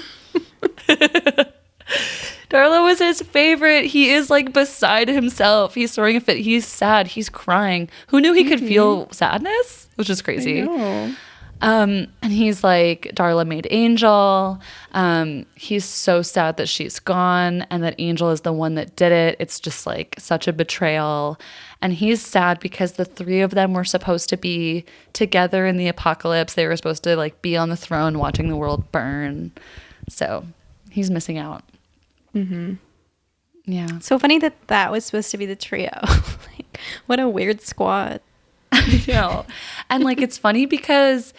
B: Darla was his favorite. He is like beside himself. He's throwing a fit. He's sad. He's crying. Who knew he could feel sadness? Which is crazy.
C: No.
B: And he's like, Darla made Angel. He's so sad that she's gone and that Angel is the one that did it. It's just like such a betrayal. And he's sad because the three of them were supposed to be together in the apocalypse. They were supposed to like be on the throne watching the world burn. So he's missing out. Yeah.
A: So funny that was supposed to be the trio. Like, what a weird squad.
B: You know, and like it's funny because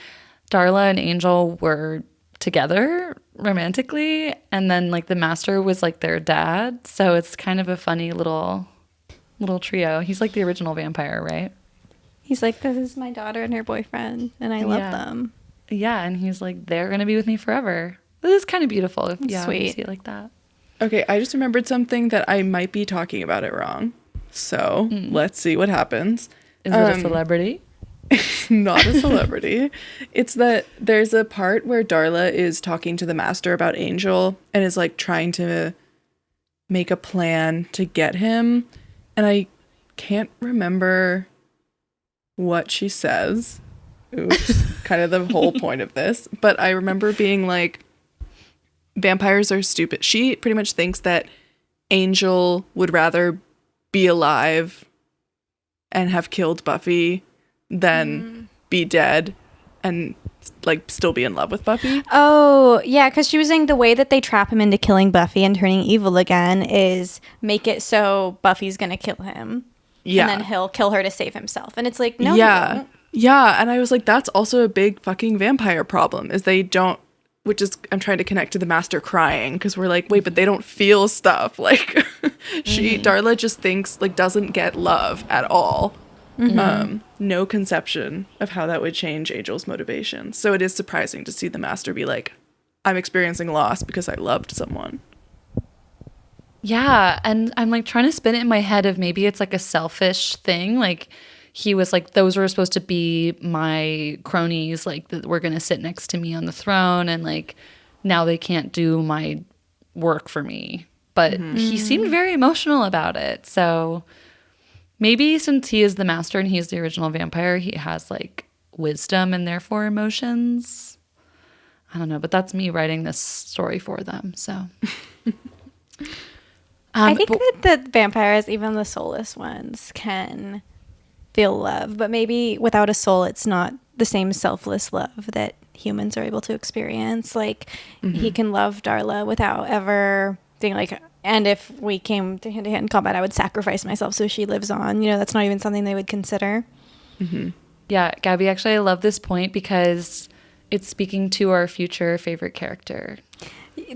B: Darla and Angel were together romantically, and then like the master was like their dad, so it's kind of a funny little trio. He's like the original vampire, right?
A: He's like, this is my daughter and her boyfriend, and I love
B: Yeah.
A: them.
B: Yeah, and he's like, they're gonna be with me forever. This is kind of beautiful. Yeah, when you
A: Sweet.
B: see it like that.
C: Okay, I just remembered something that I might be talking about it wrong. So let's see what happens.
B: Is it a celebrity?
C: It's not a celebrity. It's that there's a part where Darla is talking to the master about Angel and is like trying to make a plan to get him. And I can't remember what she says. Oops. Kind of the whole point of this. But I remember being like, vampires are stupid. She pretty much thinks that Angel would rather be alive and have killed Buffy than be dead and like still be in love with Buffy.
A: Oh, yeah, because she was saying the way that they trap him into killing Buffy and turning evil again is make it so Buffy's going to kill him.
C: Yeah.
A: And then he'll kill her to save himself. And it's like, no,
C: yeah.
A: you won't.
C: Yeah. And I was like, that's also a big fucking vampire problem is they don't, which is, I'm trying to connect to the master crying because we're like, wait, but they don't feel stuff. Like Darla just thinks like doesn't get love at all. No conception of how that would change Angel's motivation. So it is surprising to see the master be like, I'm experiencing loss because I loved someone.
B: Yeah, and I'm like trying to spin it in my head of maybe it's like a selfish thing. Like he was like, those were supposed to be my cronies, like that were going to sit next to me on the throne, and like now they can't do my work for me. But he seemed very emotional about it. So maybe since he is the master and he's the original vampire, he has like wisdom and therefore emotions. I don't know, but that's me writing this story for them. So
A: I think that the vampires, even the soulless ones, can feel love. But maybe without a soul, it's not the same selfless love that humans are able to experience. Like, he can love Darla without ever being like, and if we came to hand-to-hand combat, I would sacrifice myself so she lives on. You know, that's not even something they would consider.
B: Yeah, Gabby, actually, I love this point because it's speaking to our future favorite character.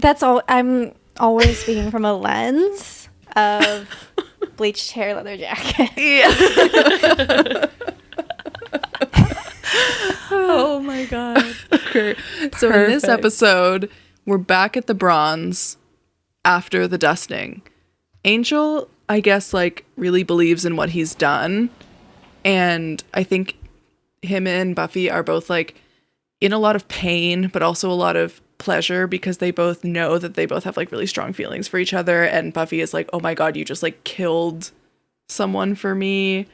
A: That's all. I'm always speaking from a lens of bleached hair, leather jacket.
B: Oh my God.
C: Okay. So in this
B: Perfect.
C: episode, we're back at the Bronze after the dusting. Angel, I guess, like really believes in what he's done. And I think him and Buffy are both like in a lot of pain, but also a lot of pleasure because they both know that they both have like really strong feelings for each other. And Buffy is like, oh my God, you just like killed someone for me.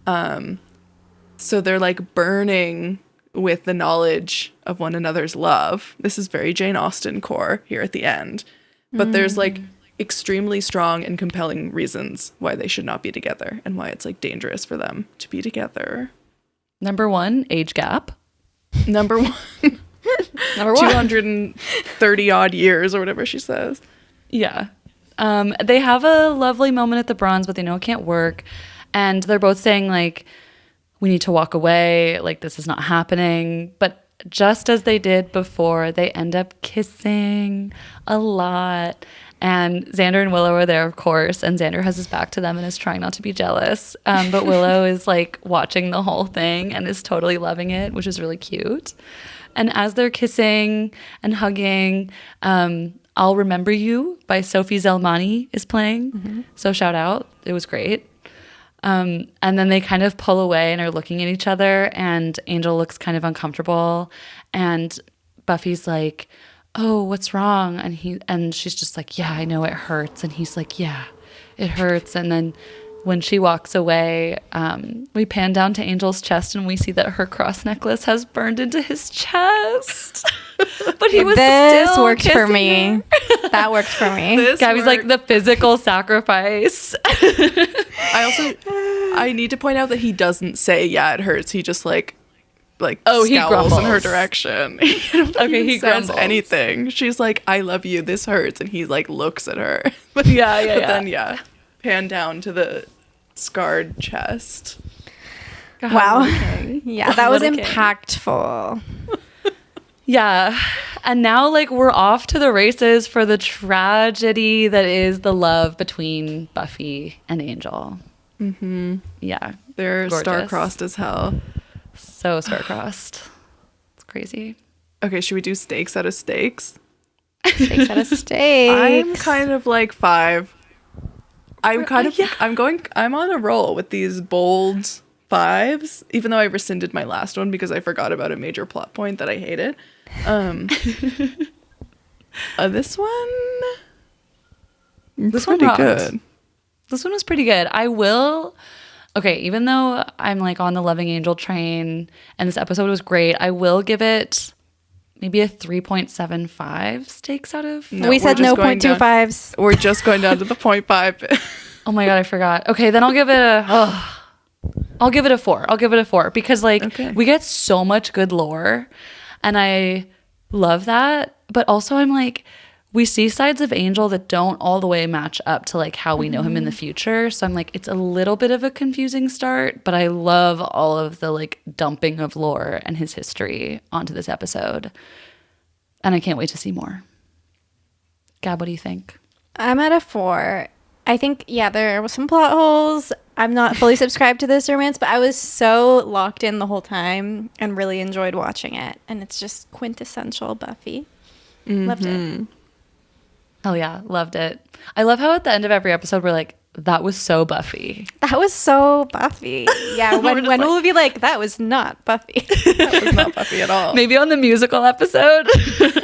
C: So they're like burning with the knowledge of one another's love. This is very Jane Austen core here at the end. But there's like extremely strong and compelling reasons why they should not be together and why it's like dangerous for them to be together.
B: Number one, age gap.
C: Number one,
A: Number one.
C: 230 odd years or whatever she says.
B: Yeah. They have a lovely moment at the Bronze, but they know it can't work. And they're both saying like, we need to walk away. Like, this is not happening. But just as they did before, they end up kissing a lot. And Xander and Willow are there, of course, and Xander has his back to them and is trying not to be jealous. But Willow is like watching the whole thing and is totally loving it, which is really cute. And as they're kissing and hugging, I'll Remember You by Sophie Zelmani is playing. So shout out. It was great. And then they kind of pull away and are looking at each other, and Angel looks kind of uncomfortable. And Buffy's like, oh, what's wrong? And she's just like, yeah, I know it hurts. And he's like, yeah, it hurts. And then when she walks away, we pan down to Angel's chest and we see that her cross necklace has burned into his chest. But he was still
A: worked for
B: kissing
A: me.
B: her.
A: That worked for me.
B: Gabby's like the physical sacrifice.
C: I need to point out that he doesn't say, yeah, it hurts. He just like
B: Oh, he
C: scowls in her
B: grumbles.
C: direction. I don't think
B: he
C: says
B: grumbles.
C: anything. She's like, I love you, this hurts. And he like looks at her. But then pan down to the scarred chest.
B: God,
A: Wow.
B: what a king.
A: Yeah, that was
B: What a king.
A: impactful.
B: Yeah. And now like we're off to the races for the tragedy that is the love between Buffy and Angel. Yeah.
C: They're
B: Gorgeous.
C: star-crossed as hell.
B: So star-crossed. It's crazy.
C: Okay, should we do steaks out of steaks?
A: Steaks out of steaks.
C: I'm kind of like 5. I'm on a roll with these bold 5s, even though I rescinded my last one because I forgot about a major plot point that I hated. This one
B: This one
C: pretty
B: rocked.
C: good.
B: This one was pretty good. Okay, even though I'm like on the Loving Angel train and this episode was great, I will give it maybe a 3.75 steaks out of.
C: No,
A: we
C: we're
A: said
C: just
A: no
C: going down-
A: 0.25s.
C: We're just going down to the 0.5.
B: Oh my God, I forgot. Okay, then I'll give it a 4. I'll give it a 4 because like
C: Okay.
B: we get so much good lore and I love that. But also I'm like, we see sides of Angel that don't all the way match up to like how we know him in the future. So I'm like, it's a little bit of a confusing start, but I love all of the like dumping of lore and his history onto this episode. And I can't wait to see more. Gab, what do you think?
A: I'm at a 4. I think, yeah, there were some plot holes. I'm not fully subscribed to this romance, but I was so locked in the whole time and really enjoyed watching it. And it's just quintessential Buffy. Loved it.
B: Hell yeah, loved it. I love how at the end of every episode we're like, that was so Buffy.
A: That was so Buffy. Yeah, when will we be like, that was not Buffy?
C: That was not Buffy at all.
B: Maybe on the musical episode.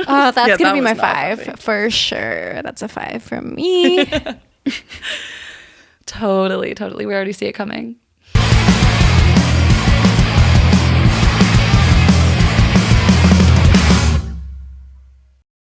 A: Oh, that's
C: Yeah,
A: going to
C: that
A: be my
C: was not
A: 5
C: Buffy.
A: for sure. That's a 5 from me.
B: Totally. We already see it coming.